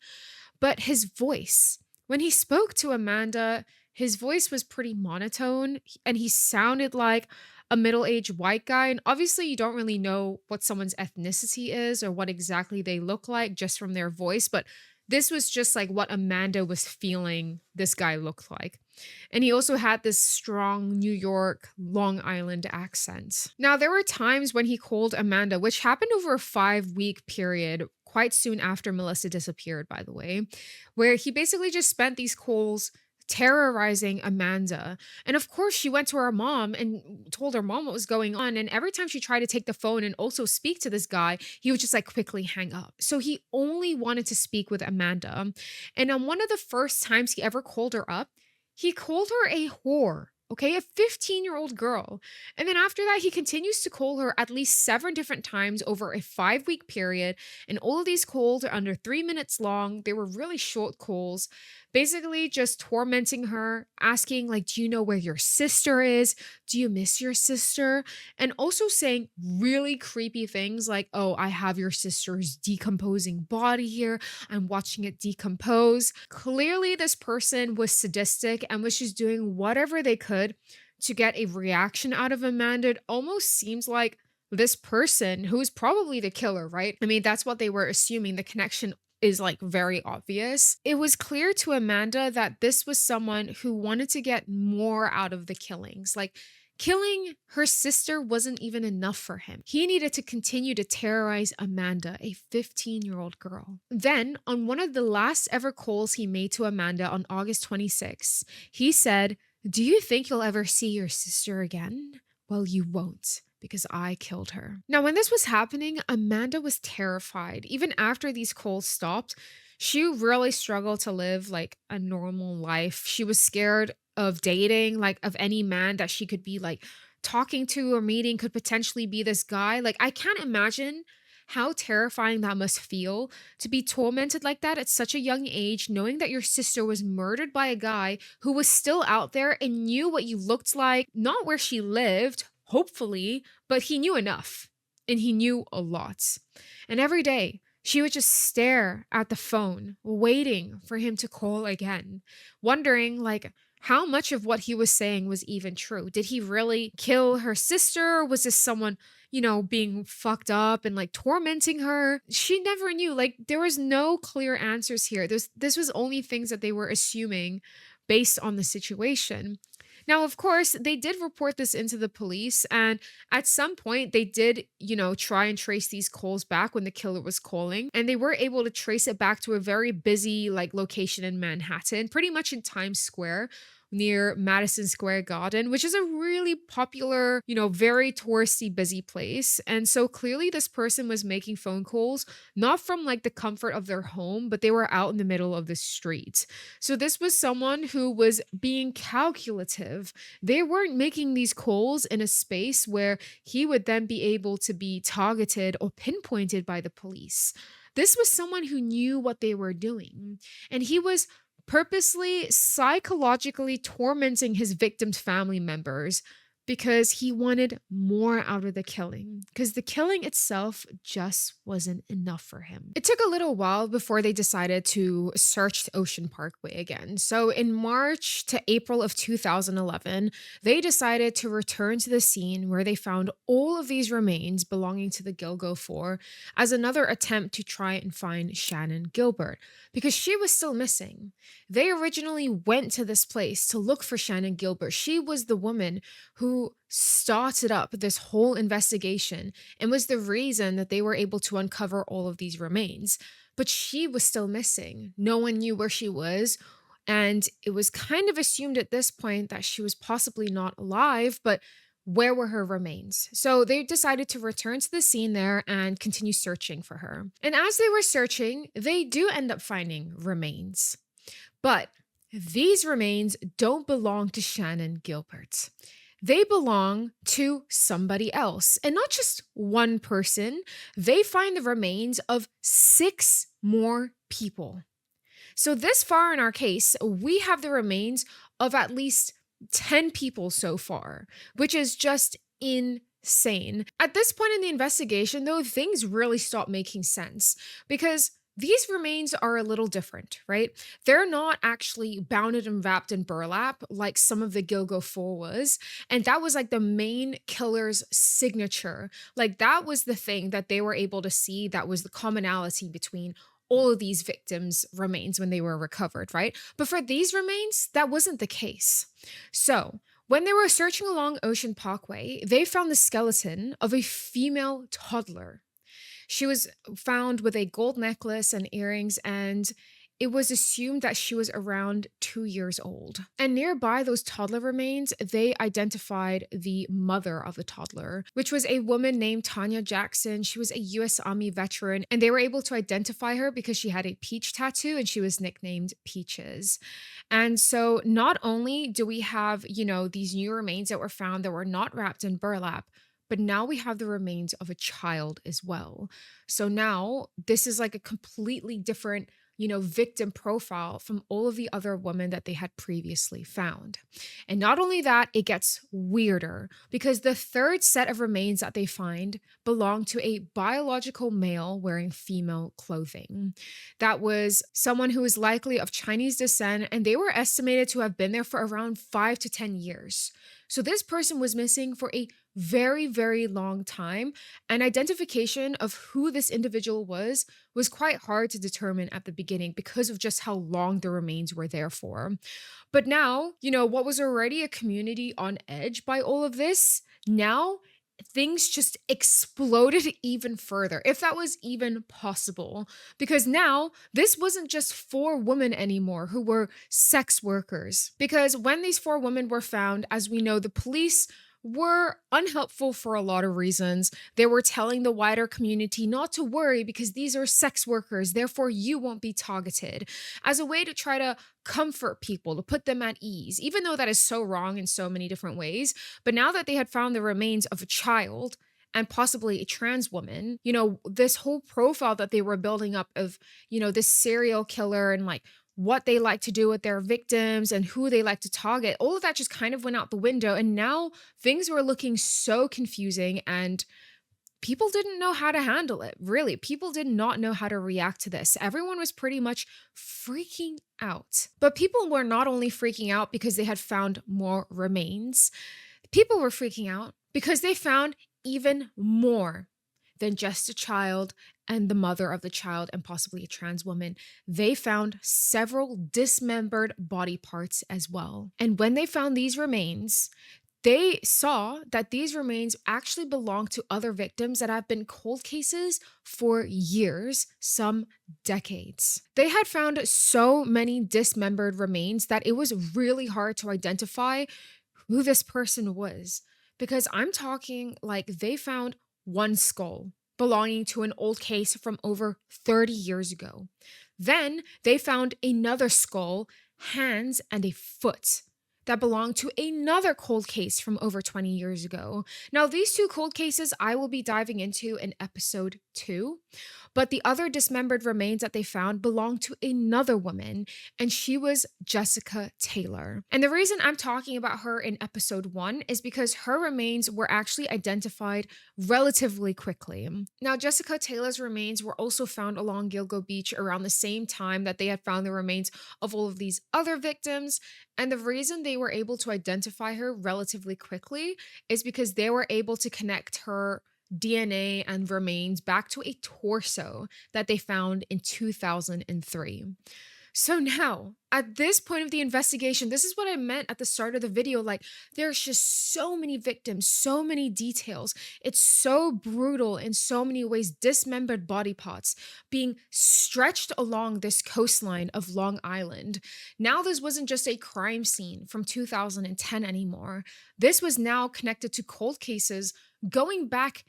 But his voice, when he spoke to Amanda, his voice was pretty monotone and he sounded like a middle-aged white guy. And obviously, you don't really know what someone's ethnicity is or what exactly they look like just from their voice. But this was just like what Amanda was feeling this guy looked like. And he also had this strong New York, Long Island accent. Now, there were times when he called Amanda, which happened over a 5-week period, quite soon after Melissa disappeared, by the way, where he basically just spent these calls terrorizing Amanda. And of course, she went to her mom and told her mom what was going on. And every time she tried to take the phone and also speak to this guy, he would just like quickly hang up. So he only wanted to speak with Amanda. And on one of the first times he ever called her up, he called her a whore. Okay, a 15-year-old girl. And then after that, he continues to call her at least 7 different times over a 5-week period. And all of these calls are under 3 minutes long. They were really short calls, basically just tormenting her, asking, like, do you know where your sister is? Do you miss your sister? And also saying really creepy things like, oh, I have your sister's decomposing body here. I'm watching it decompose. Clearly, this person was sadistic and was just doing whatever they could to get a reaction out of Amanda. It almost seems like this person who is probably the killer, right? I mean, that's what they were assuming. The connection is like very obvious. It was clear to Amanda that this was someone who wanted to get more out of the killings. Like, killing her sister wasn't even enough for him. He needed to continue to terrorize Amanda, a 15-year-old girl. Then, on one of the last ever calls he made to Amanda on August 26, he said, "Do you think you'll ever see your sister again? Well, you won't, because I killed her." Now, when this was happening, Amanda was terrified. Even after these calls stopped, she really struggled to live like a normal life. She was scared of dating, like of any man that she could be like talking to or meeting could potentially be this guy. Like, I can't imagine how terrifying that must feel to be tormented like that at such a young age, knowing that your sister was murdered by a guy who was still out there and knew what you looked like, not where she lived, hopefully, but he knew enough and he knew a lot. And every day, she would just stare at the phone, waiting for him to call again, wondering like how much of what he was saying was even true. Did he really kill her sister? Or was this someone, being fucked up and like tormenting her? She never knew. Like, there was no clear answers here. This was only things that they were assuming based on the situation. Now, of course, they did report this into the police, and at some point, they did, try and trace these calls back when the killer was calling, and they were able to trace it back to a very busy, like, location in Manhattan, pretty much in Times Square, near Madison Square Garden, which is a really popular, very touristy, busy place. And so clearly, this person was making phone calls not from like the comfort of their home, but they were out in the middle of the street. So this was someone who was being calculative. They weren't making these calls in a space where he would then be able to be targeted or pinpointed by the police. This was someone who knew what they were doing. And he was purposely psychologically tormenting his victims' family members because he wanted more out of the killing, because the killing itself just wasn't enough for him. It took a little while before they decided to search Ocean Parkway again. So in March to April of 2011, they decided to return to the scene where they found all of these remains belonging to the Gilgo Four as another attempt to try and find Shannan Gilbert because she was still missing. They originally went to this place to look for Shannan Gilbert. She was the woman who started up this whole investigation and was the reason that they were able to uncover all of these remains. But she was still missing. No one knew where she was. And it was kind of assumed at this point that she was possibly not alive, but where were her remains? So they decided to return to the scene there and continue searching for her. And as they were searching, they do end up finding remains. But these remains don't belong to Shannan Gilbert. They belong to somebody else. And not just one person, they find the remains of 6 more people. So, this far in our case, we have the remains of at least 10 people so far, which is just insane. At this point in the investigation, though, things really stop making sense because these remains are a little different, right? They're not actually bounded and wrapped in burlap like some of the Gilgo Four was. And that was like the main killer's signature. Like that was the thing that they were able to see that was the commonality between all of these victims' remains when they were recovered, right? But for these remains, that wasn't the case. So, when they were searching along Ocean Parkway, they found the skeleton of a female toddler. She was found with a gold necklace and earrings, and it was assumed that she was around 2 years old. And nearby those toddler remains, they identified the mother of the toddler, which was a woman named Tanya Jackson. She was a US Army veteran, and they were able to identify her because she had a peach tattoo and she was nicknamed Peaches. And so not only do we have, these new remains that were found that were not wrapped in burlap, but now we have the remains of a child as well. So now this is like a completely different, victim profile from all of the other women that they had previously found. And not only that, it gets weirder because the third set of remains that they find belong to a biological male wearing female clothing. That was someone who was likely of Chinese descent, and they were estimated to have been there for around 5 to 10 years. So this person was missing for a very, very long time, and identification of who this individual was quite hard to determine at the beginning because of just how long the remains were there for. But now, what was already a community on edge by all of this, now things just exploded even further, if that was even possible. Because now this wasn't just 4 women anymore who were sex workers. Because when these 4 women were found, as we know, the police were unhelpful for a lot of reasons. They were telling the wider community not to worry because these are sex workers, therefore you won't be targeted, as a way to try to comfort people, to put them at ease, even though that is so wrong in so many different ways. But now that they had found the remains of a child and possibly a trans woman, this whole profile that they were building up of, this serial killer and like what they like to do with their victims and who they like to target, all of that just kind of went out the window. And now things were looking so confusing and people didn't know how to handle it. Really, people did not know how to react to this. Everyone was pretty much freaking out. But people were not only freaking out because they had found more remains, people were freaking out because they found even more than just a child and the mother of the child, and possibly a trans woman, they found several dismembered body parts as well. And when they found these remains, they saw that these remains actually belong to other victims that have been cold cases for years, some decades. They had found so many dismembered remains that it was really hard to identify who this person was. Because I'm talking like they found one skull belonging to an old case from over 30 years ago. Then they found another skull, hands, and a foot that belonged to another cold case from over 20 years ago. Now, these two cold cases I will be diving into in episode 2, but the other dismembered remains that they found belonged to another woman, and she was Jessica Taylor. And the reason I'm talking about her in episode 1 is because her remains were actually identified relatively quickly. Now, Jessica Taylor's remains were also found along Gilgo Beach around the same time that they had found the remains of all of these other victims. And the reason they were able to identify her relatively quickly is because they were able to connect her DNA and remains back to a torso that they found in 2003. So now, at this point of the investigation, this is what I meant at the start of the video. Like, there's just so many victims, so many details. It's so brutal in so many ways. Dismembered body parts being stretched along this coastline of Long Island. Now, this wasn't just a crime scene from 2010 anymore. This was now connected to cold cases going back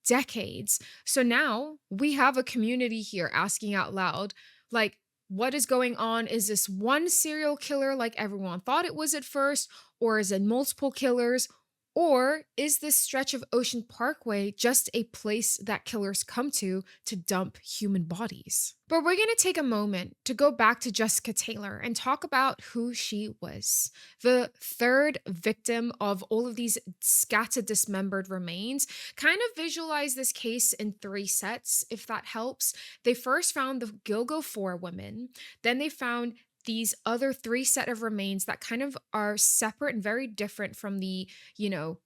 decades. So now we have a community here asking out loud, like, what is going on? Is this one serial killer like everyone thought it was at first? Or is it multiple killers? Or is this stretch of Ocean Parkway just a place that killers come to dump human bodies? But we're going to take a moment to go back to Jessica Taylor and talk about who she was. The third victim of all of these scattered dismembered remains. Kind of visualize this case in 3 sets, if that helps. They first found the Gilgo 4 women, then they found these other 3 set of remains that kind of are separate and very different from the,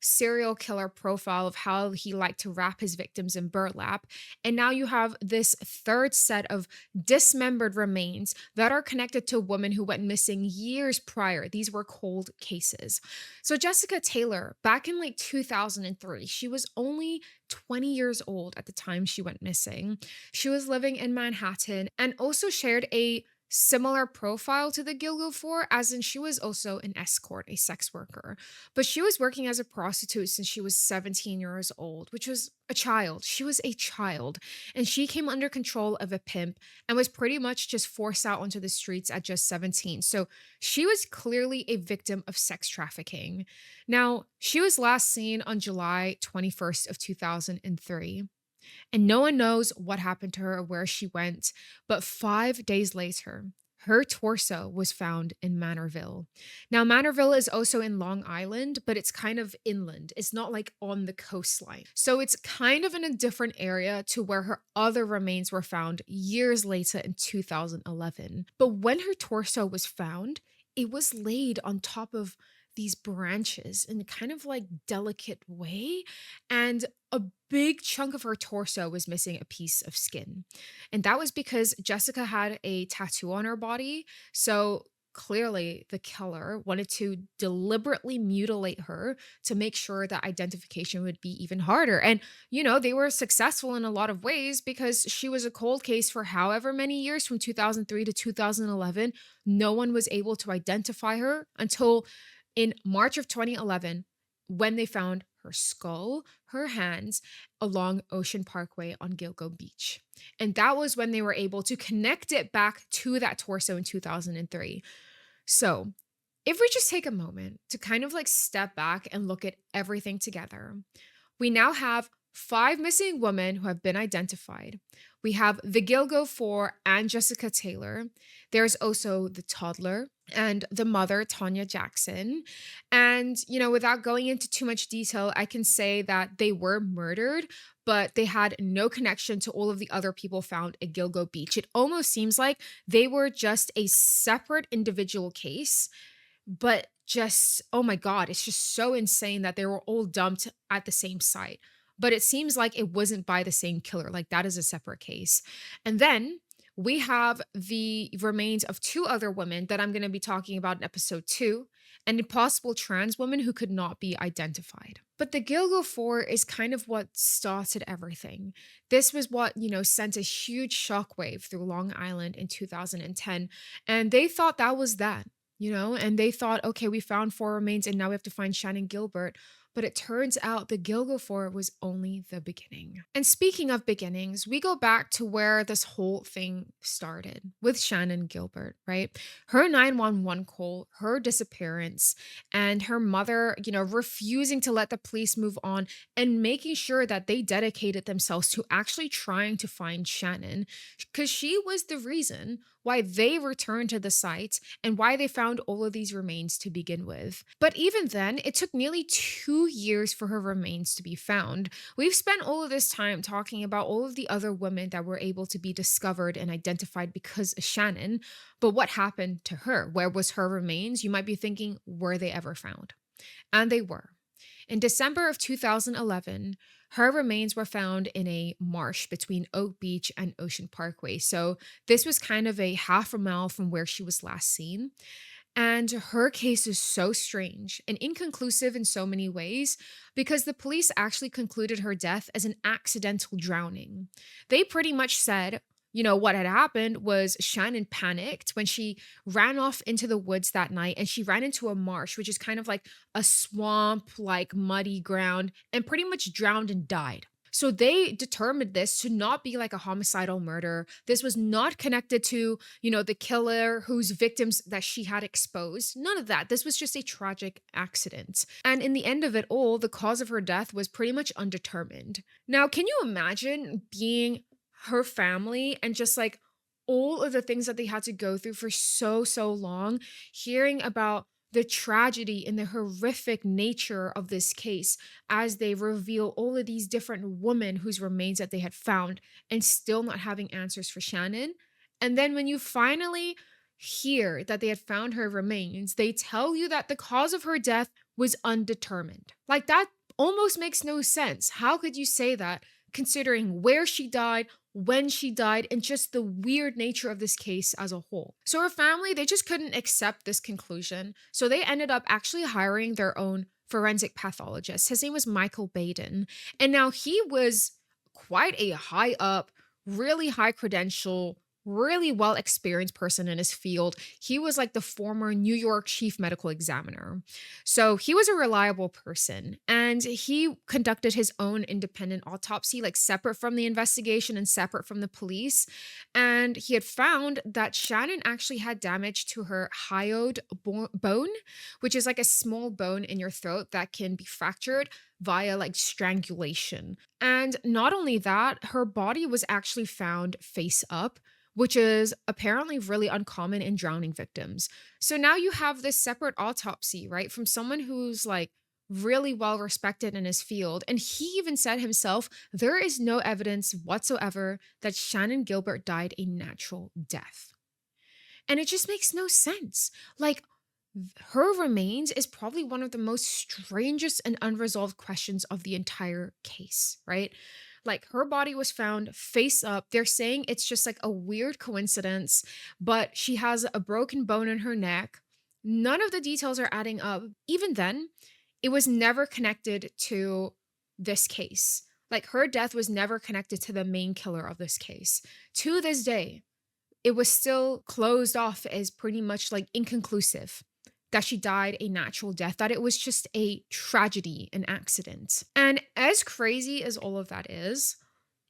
serial killer profile of how he liked to wrap his victims in burlap. And now you have this third set of dismembered remains that are connected to a woman who went missing years prior. These were cold cases. So Jessica Taylor, back in like 2003, she was only 20 years old at the time she went missing. She was living in Manhattan and also shared a similar profile to the Gilgo 4, as in she was also an escort, a sex worker. But she was working as a prostitute since she was 17 years old, which was a child. She was a child. And she came under control of a pimp and was pretty much just forced out onto the streets at just 17. So she was clearly a victim of sex trafficking. Now, she was last seen on July 21st of 2003. And no one knows what happened to her or where she went. But 5 days later, her torso was found in Manorville. Now, Manorville is also in Long Island, but it's kind of inland. It's not like on the coastline. So it's kind of in a different area to where her other remains were found years later in 2011. But when her torso was found, it was laid on top of these branches in a kind of like delicate way. And a big chunk of her torso was missing a piece of skin. And that was because Jessica had a tattoo on her body. So clearly, the killer wanted to deliberately mutilate her to make sure that identification would be even harder. And, they were successful in a lot of ways because she was a cold case for however many years from 2003 to 2011. No one was able to identify her until in March of 2011, when they found her skull, her hands along Ocean Parkway on Gilgo Beach. And that was when they were able to connect it back to that torso in 2003. So if we just take a moment to kind of like step back and look at everything together, we now have 5 missing women who have been identified. We have the Gilgo 4 and Jessica Taylor. There's also the toddler and the mother, Tanya Jackson. And, without going into too much detail, I can say that they were murdered, but they had no connection to all of the other people found at Gilgo Beach. It almost seems like they were just a separate individual case, but just, oh my God, it's just so insane that they were all dumped at the same site. but it seems like it wasn't by the same killer. Like that is a separate case. And then we have the remains of two other women that I'm going to be talking about in episode 2, and a possible trans woman who could not be identified. But the Gilgo Four is kind of what started everything. This was what, sent a huge shockwave through Long Island in 2010. And they thought that was that, and they thought, okay, we found four remains and now we have to find Shannan Gilbert. But it turns out the Gilgo Four was only the beginning. And speaking of beginnings, we go back to where this whole thing started with Shannan Gilbert, right? Her 911 call, her disappearance, and her mother, refusing to let the police move on and making sure that they dedicated themselves to actually trying to find Shannan because she was the reason why they returned to the site and why they found all of these remains to begin with. But even then, it took nearly 2 years for her remains to be found. We've spent all of this time talking about all of the other women that were able to be discovered and identified because of Shannan, but what happened to her? Where was her remains? You might be thinking, were they ever found? And they were. In December of 2011, her remains were found in a marsh between Oak Beach and Ocean Parkway. So this was kind of a half a mile from where she was last seen. And her case is so strange and inconclusive in so many ways because the police actually concluded her death as an accidental drowning. They pretty much said, what had happened was Shannan panicked when she ran off into the woods that night and she ran into a marsh, which is kind of like a swamp, like muddy ground, and pretty much drowned and died. So they determined this to not be like a homicidal murder. This was not connected to, the killer whose victims that she had exposed. None of that. This was just a tragic accident. And in the end of it all, the cause of her death was pretty much undetermined. Now, can you imagine being her family and just like all of the things that they had to go through for so long, hearing about the tragedy and the horrific nature of this case as they reveal all of these different women whose remains that they had found and still not having answers for Shannan. And then when you finally hear that they had found her remains, they tell you that the cause of her death was undetermined. Like that almost makes no sense. How could you say that considering where she died, when she died, and just the weird nature of this case as a whole? So her family, they just couldn't accept this conclusion. So they ended up actually hiring their own forensic pathologist. His name was Michael Baden. And now he was quite a high up, really high credential, really well experienced person in his field. He was like the former New York chief medical examiner. So he was a reliable person and he conducted his own independent autopsy, like separate from the investigation and separate from the police. And he had found that Shannan actually had damage to her hyoid bone, which is like a small bone in your throat that can be fractured via like strangulation. And not only that, her body was actually found face up, which is apparently really uncommon in drowning victims. So now you have this separate autopsy, right, from someone who's like really well respected in his field. And he even said himself, there is no evidence whatsoever that Shannan Gilbert died a natural death. And it just makes no sense. Like, her remains is probably one of the most strangest and unresolved questions of the entire case, right? Like her body was found face up. They're saying it's just like a weird coincidence, but she has a broken bone in her neck. None of the details are adding up. Even then, it was never connected to this case. Like her death was never connected to the main killer of this case. To this day, it was still closed off as pretty much like inconclusive that she died a natural death, that it was just a tragedy, an accident. And as crazy as all of that is,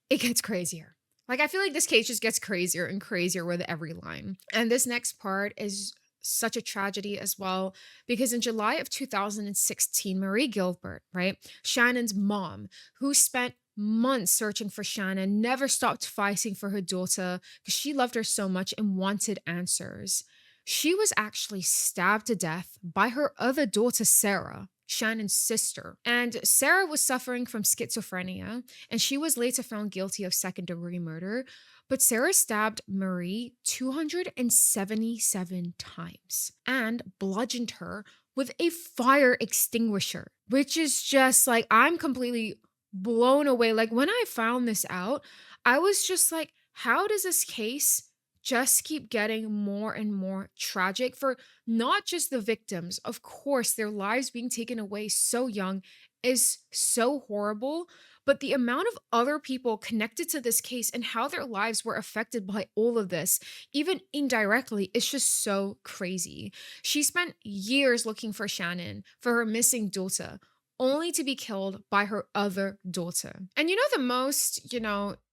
it gets crazier. Like, I feel like this case just gets crazier and crazier with every line. And this next part is such a tragedy as well, because in July of 2016, Marie Gilbert, right, Shannan's mom, who spent months searching for Shannan, never stopped fighting for her daughter because she loved her so much and wanted answers. She was actually stabbed to death by her other daughter, Sarah, Shannan's sister. And Sarah was suffering from schizophrenia, and she was later found guilty of second-degree murder. But Sarah stabbed Marie 277 times and bludgeoned her with a fire extinguisher, which is just like, I'm completely blown away. Like when I found this out, I was just like, how does this case just keep getting more and more tragic for not just the victims? Of course, their lives being taken away so young is so horrible, but the amount of other people connected to this case and how their lives were affected by all of this, even indirectly, is just so crazy. She spent years looking for Shannon, for her missing daughter, only to be killed by her other daughter. And the most,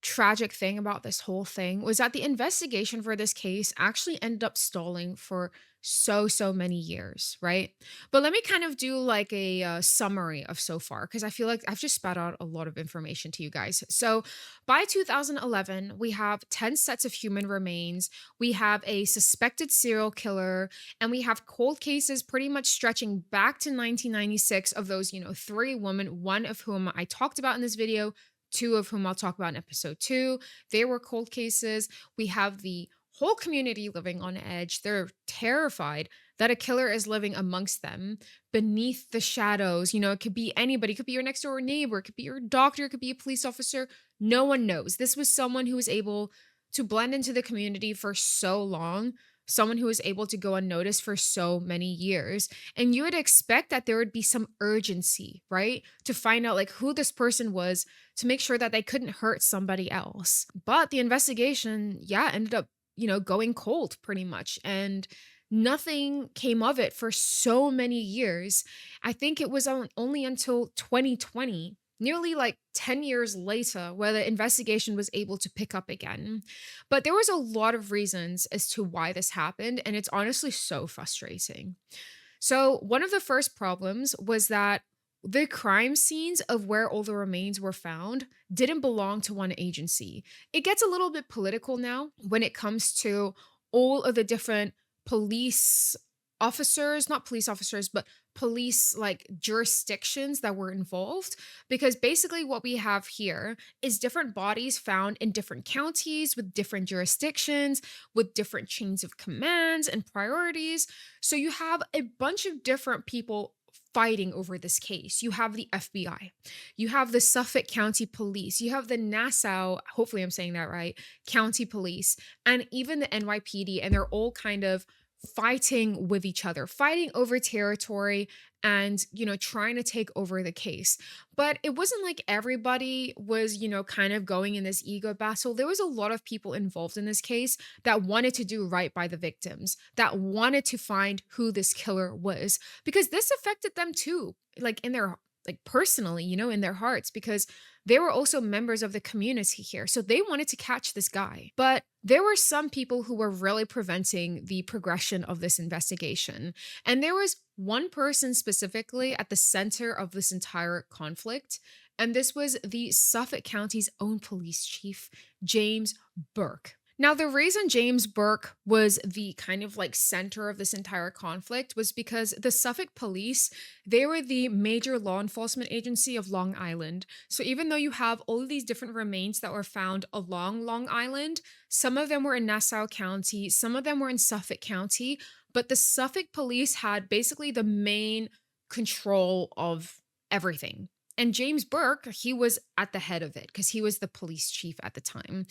tragic thing about this whole thing was that the investigation for this case actually ended up stalling for so many years, right? But let me kind of do like a summary of so far because I feel like I've just spat out a lot of information to you guys. So by 2011, we have 10 sets of human remains, we have a suspected serial killer, and we have cold cases pretty much stretching back to 1996 of those, three women, one of whom I talked about in this video, two of whom I'll talk about in episode 2. They were cold cases. We have the whole community living on edge. They're terrified that a killer is living amongst them beneath the shadows. It could be anybody, it could be your next door neighbor, it could be your doctor, it could be a police officer. No one knows. This was someone who was able to blend into the community for so long, someone who was able to go unnoticed for so many years. And you would expect that there would be some urgency, right? To find out like who this person was to make sure that they couldn't hurt somebody else. But the investigation, yeah, ended up, going cold pretty much. And nothing came of it for so many years. I think it was only until 2020, nearly like 10 years later, where the investigation was able to pick up again. But there was a lot of reasons as to why this happened, and it's honestly so frustrating. So, one of the first problems was that the crime scenes of where all the remains were found didn't belong to one agency. It gets a little bit political now when it comes to all of the different police officers, not police officers, but police like jurisdictions that were involved. Because basically, what we have here is different bodies found in different counties with different jurisdictions, with different chains of commands and priorities. So you have a bunch of different people fighting over this case. You have the FBI, you have the Suffolk County Police, you have the Nassau, hopefully I'm saying that right, County Police, and even the NYPD, and they're all kind of fighting with each other, fighting over territory and, trying to take over the case. But it wasn't like everybody was, kind of going in this ego battle. There was a lot of people involved in this case that wanted to do right by the victims, that wanted to find who this killer was, because this affected them too, like in their like personally, in their hearts, because they were also members of the community here. So they wanted to catch this guy. But there were some people who were really preventing the progression of this investigation. And there was one person specifically at the center of this entire conflict. And this was the Suffolk County's own police chief, James Burke. Now, the reason James Burke was the kind of like center of this entire conflict was because the Suffolk police, they were the major law enforcement agency of Long Island. So even though you have all of these different remains that were found along Long Island, some of them were in Nassau County, some of them were in Suffolk County, but the Suffolk police had basically the main control of everything. And James Burke, he was at the head of it because he was the police chief at the time.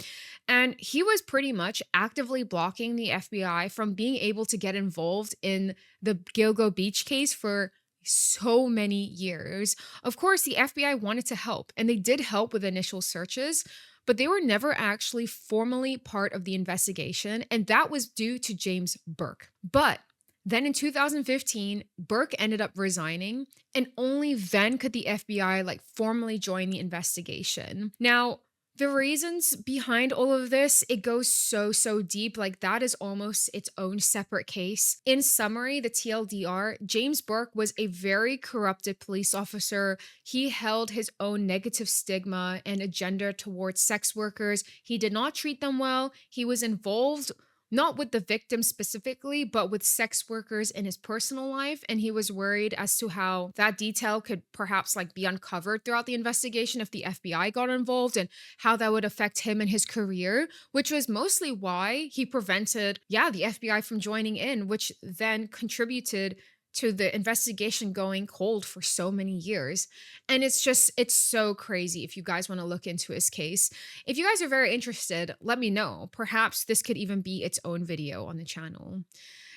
And he was pretty much actively blocking the FBI from being able to get involved in the Gilgo Beach case for so many years. Of course, the FBI wanted to help, and they did help with initial searches, but they were never actually formally part of the investigation. And that was due to James Burke. But then in 2015, Burke ended up resigning, and only then could the FBI like formally join the investigation. Now, the reasons behind all of this, it goes so deep. Like that is almost its own separate case. In summary, the TLDR, James Burke was a very corrupted police officer. He held his own negative stigma and agenda towards sex workers. He did not treat them well. He was involved not with the victim specifically, but with sex workers in his personal life. And he was worried as to how that detail could perhaps like be uncovered throughout the investigation if the FBI got involved, and how that would affect him and his career, which was mostly why he prevented, the FBI from joining in, which then contributed to the investigation going cold for so many years. And it's so crazy if you guys want to look into his case. If you guys are very interested, let me know. Perhaps this could even be its own video on the channel.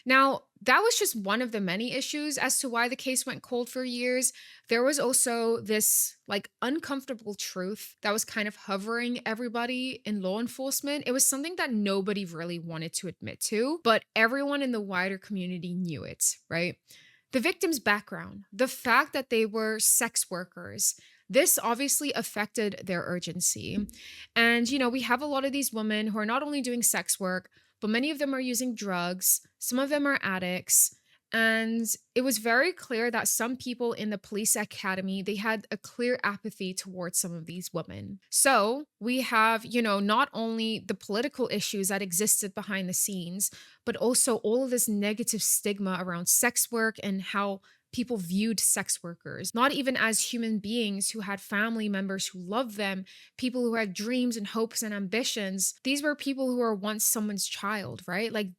Now, that was just one of the many issues as to why the case went cold for years. There was also this like uncomfortable truth that was kind of hovering everybody in law enforcement. It was something that nobody really wanted to admit to, but everyone in the wider community knew it, right? The victim's background, the fact that they were sex workers, this obviously affected their urgency. And, we have a lot of these women who are not only doing sex work, but many of them are using drugs. Some of them are addicts. And it was very clear that some people in the police academy, they had a clear apathy towards some of these women. So we have, not only the political issues that existed behind the scenes, but also all of this negative stigma around sex work and how people viewed sex workers, not even as human beings who had family members who loved them, people who had dreams and hopes and ambitions. These were people who were once someone's child, right? Like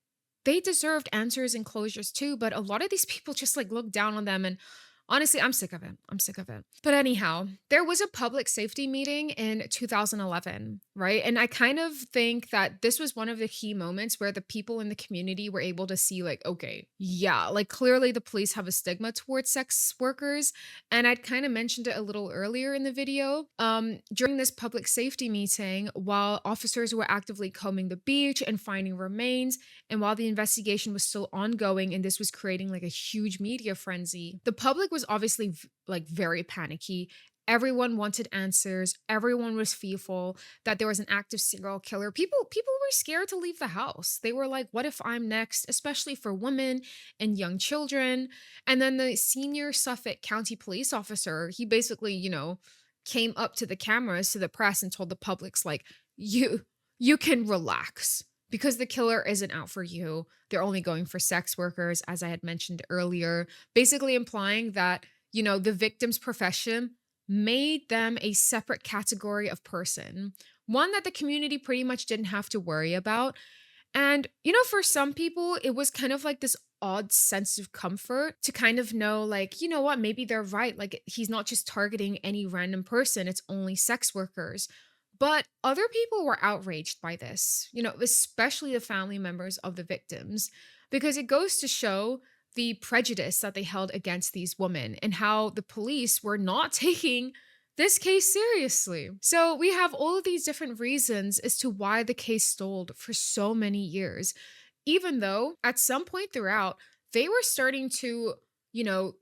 they deserved answers and closures too, but a lot of these people just like look down on them. And honestly, I'm sick of it. I'm sick of it. But anyhow, there was a public safety meeting in 2011, right? And I kind of think that this was one of the key moments where the people in the community were able to see, like, okay, yeah, like clearly the police have a stigma towards sex workers. And I'd kind of mentioned it a little earlier in the video. During this public safety meeting, while officers were actively combing the beach and finding remains, and while the investigation was still ongoing and this was creating like a huge media frenzy, the public was obviously like very panicky. Everyone wanted answers. Everyone was fearful that there was an active serial killer. People were scared to leave the house. They were like, what if I'm next? Especially for women and young children. And then the senior Suffolk County police officer, he basically, came up to the cameras to the press and told the public's like, you can relax because the killer isn't out for you. They're only going for sex workers, as I had mentioned earlier, basically implying that, the victim's profession made them a separate category of person, one that the community pretty much didn't have to worry about. And, for some people, it was kind of like this odd sense of comfort to kind of know, like, you know what, maybe they're right. Like, he's not just targeting any random person, it's only sex workers. But other people were outraged by this, especially the family members of the victims, because it goes to show the prejudice that they held against these women and how the police were not taking this case seriously. So we have all of these different reasons as to why the case stalled for so many years, even though at some point throughout, they were starting to, you know,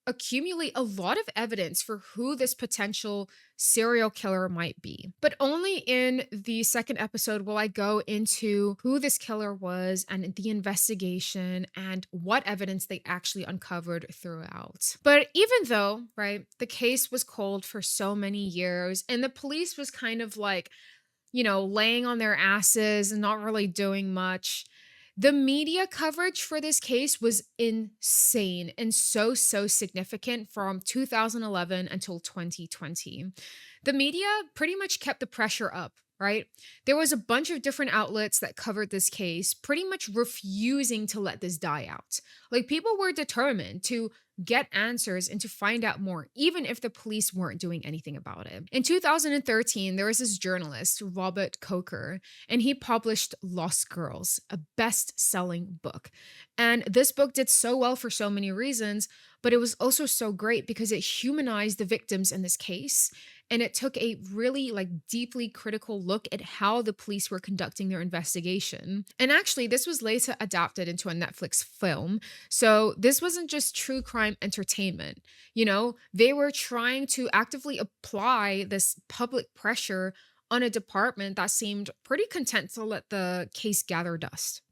accumulate a lot of evidence for who this potential serial killer might be. But only in the second episode will I go into who this killer was and the investigation and what evidence they actually uncovered throughout. But even though, right, the case was cold for so many years and the police was kind of like, laying on their asses and not really doing much, the media coverage for this case was insane and so significant from 2011 until 2020. The media pretty much kept the pressure up, right? There was a bunch of different outlets that covered this case, pretty much refusing to let this die out. Like people were determined to get answers and to find out more, even if the police weren't doing anything about it. In 2013, there was this journalist, Robert Coker, and he published Lost Girls, a best-selling book. And this book did so well for so many reasons, but it was also so great because it humanized the victims in this case. And it took a really deeply critical look at how the police were conducting their investigation. And actually, this was later adapted into a Netflix film. So this wasn't just true crime entertainment. They were trying to actively apply this public pressure on a department that seemed pretty content to let the case gather dust.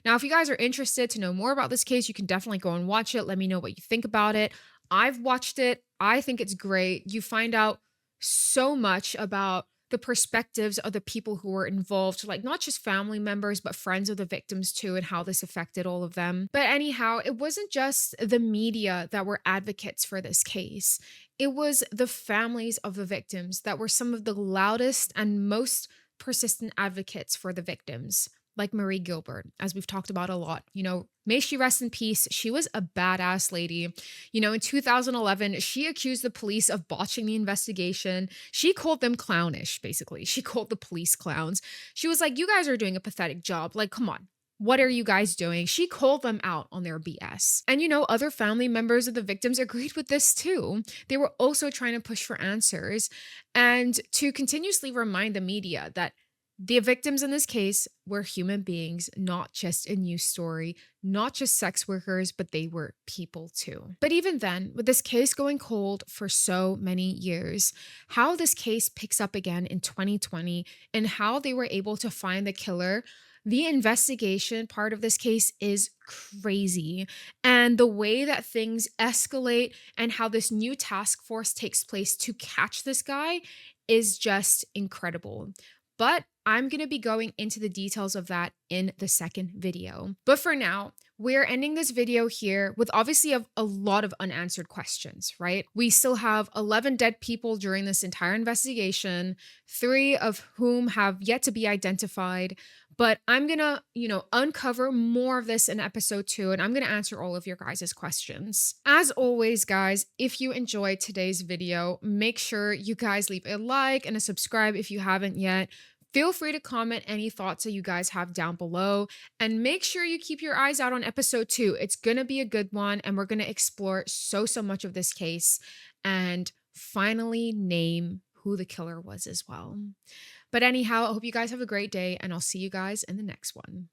Now, if you guys are interested to know more about this case, you can definitely go and watch it. Let me know what you think about it. I've watched it. I think it's great. You find out so much about the perspectives of the people who were involved, like not just family members, but friends of the victims too, and how this affected all of them. But anyhow, it wasn't just the media that were advocates for this case. It was the families of the victims that were some of the loudest and most persistent advocates for the victims. like Marie Gilbert, as we've talked about a lot. May she rest in peace. She was a badass lady. In 2011, she accused the police of botching the investigation. She called them clownish, basically. She called the police clowns. She was like, "You guys are doing a pathetic job. Like, come on. What are you guys doing?" She called them out on their BS. And other family members of the victims agreed with this too. They were also trying to push for answers and to continuously remind the media that the victims in this case were human beings, not just a news story, not just sex workers, but they were people too. But even then, with this case going cold for so many years, how this case picks up again in 2020 and how they were able to find the killer, the investigation part of this case is crazy. And the way that things escalate and how this new task force takes place to catch this guy is just incredible. But I'm going to be going into the details of that in the second video. But for now, we're ending this video here with obviously a lot of unanswered questions, right? We still have 11 dead people during this entire investigation, 3 of whom have yet to be identified. But I'm going to, uncover more of this in episode 2, and I'm going to answer all of your guys' questions. As always, guys, if you enjoyed today's video, make sure you guys leave a like and a subscribe if you haven't yet. Feel free to comment any thoughts that you guys have down below, and make sure you keep your eyes out on episode 2. It's going to be a good one, and we're going to explore so much of this case and finally name who the killer was as well. But anyhow, I hope you guys have a great day, and I'll see you guys in the next one.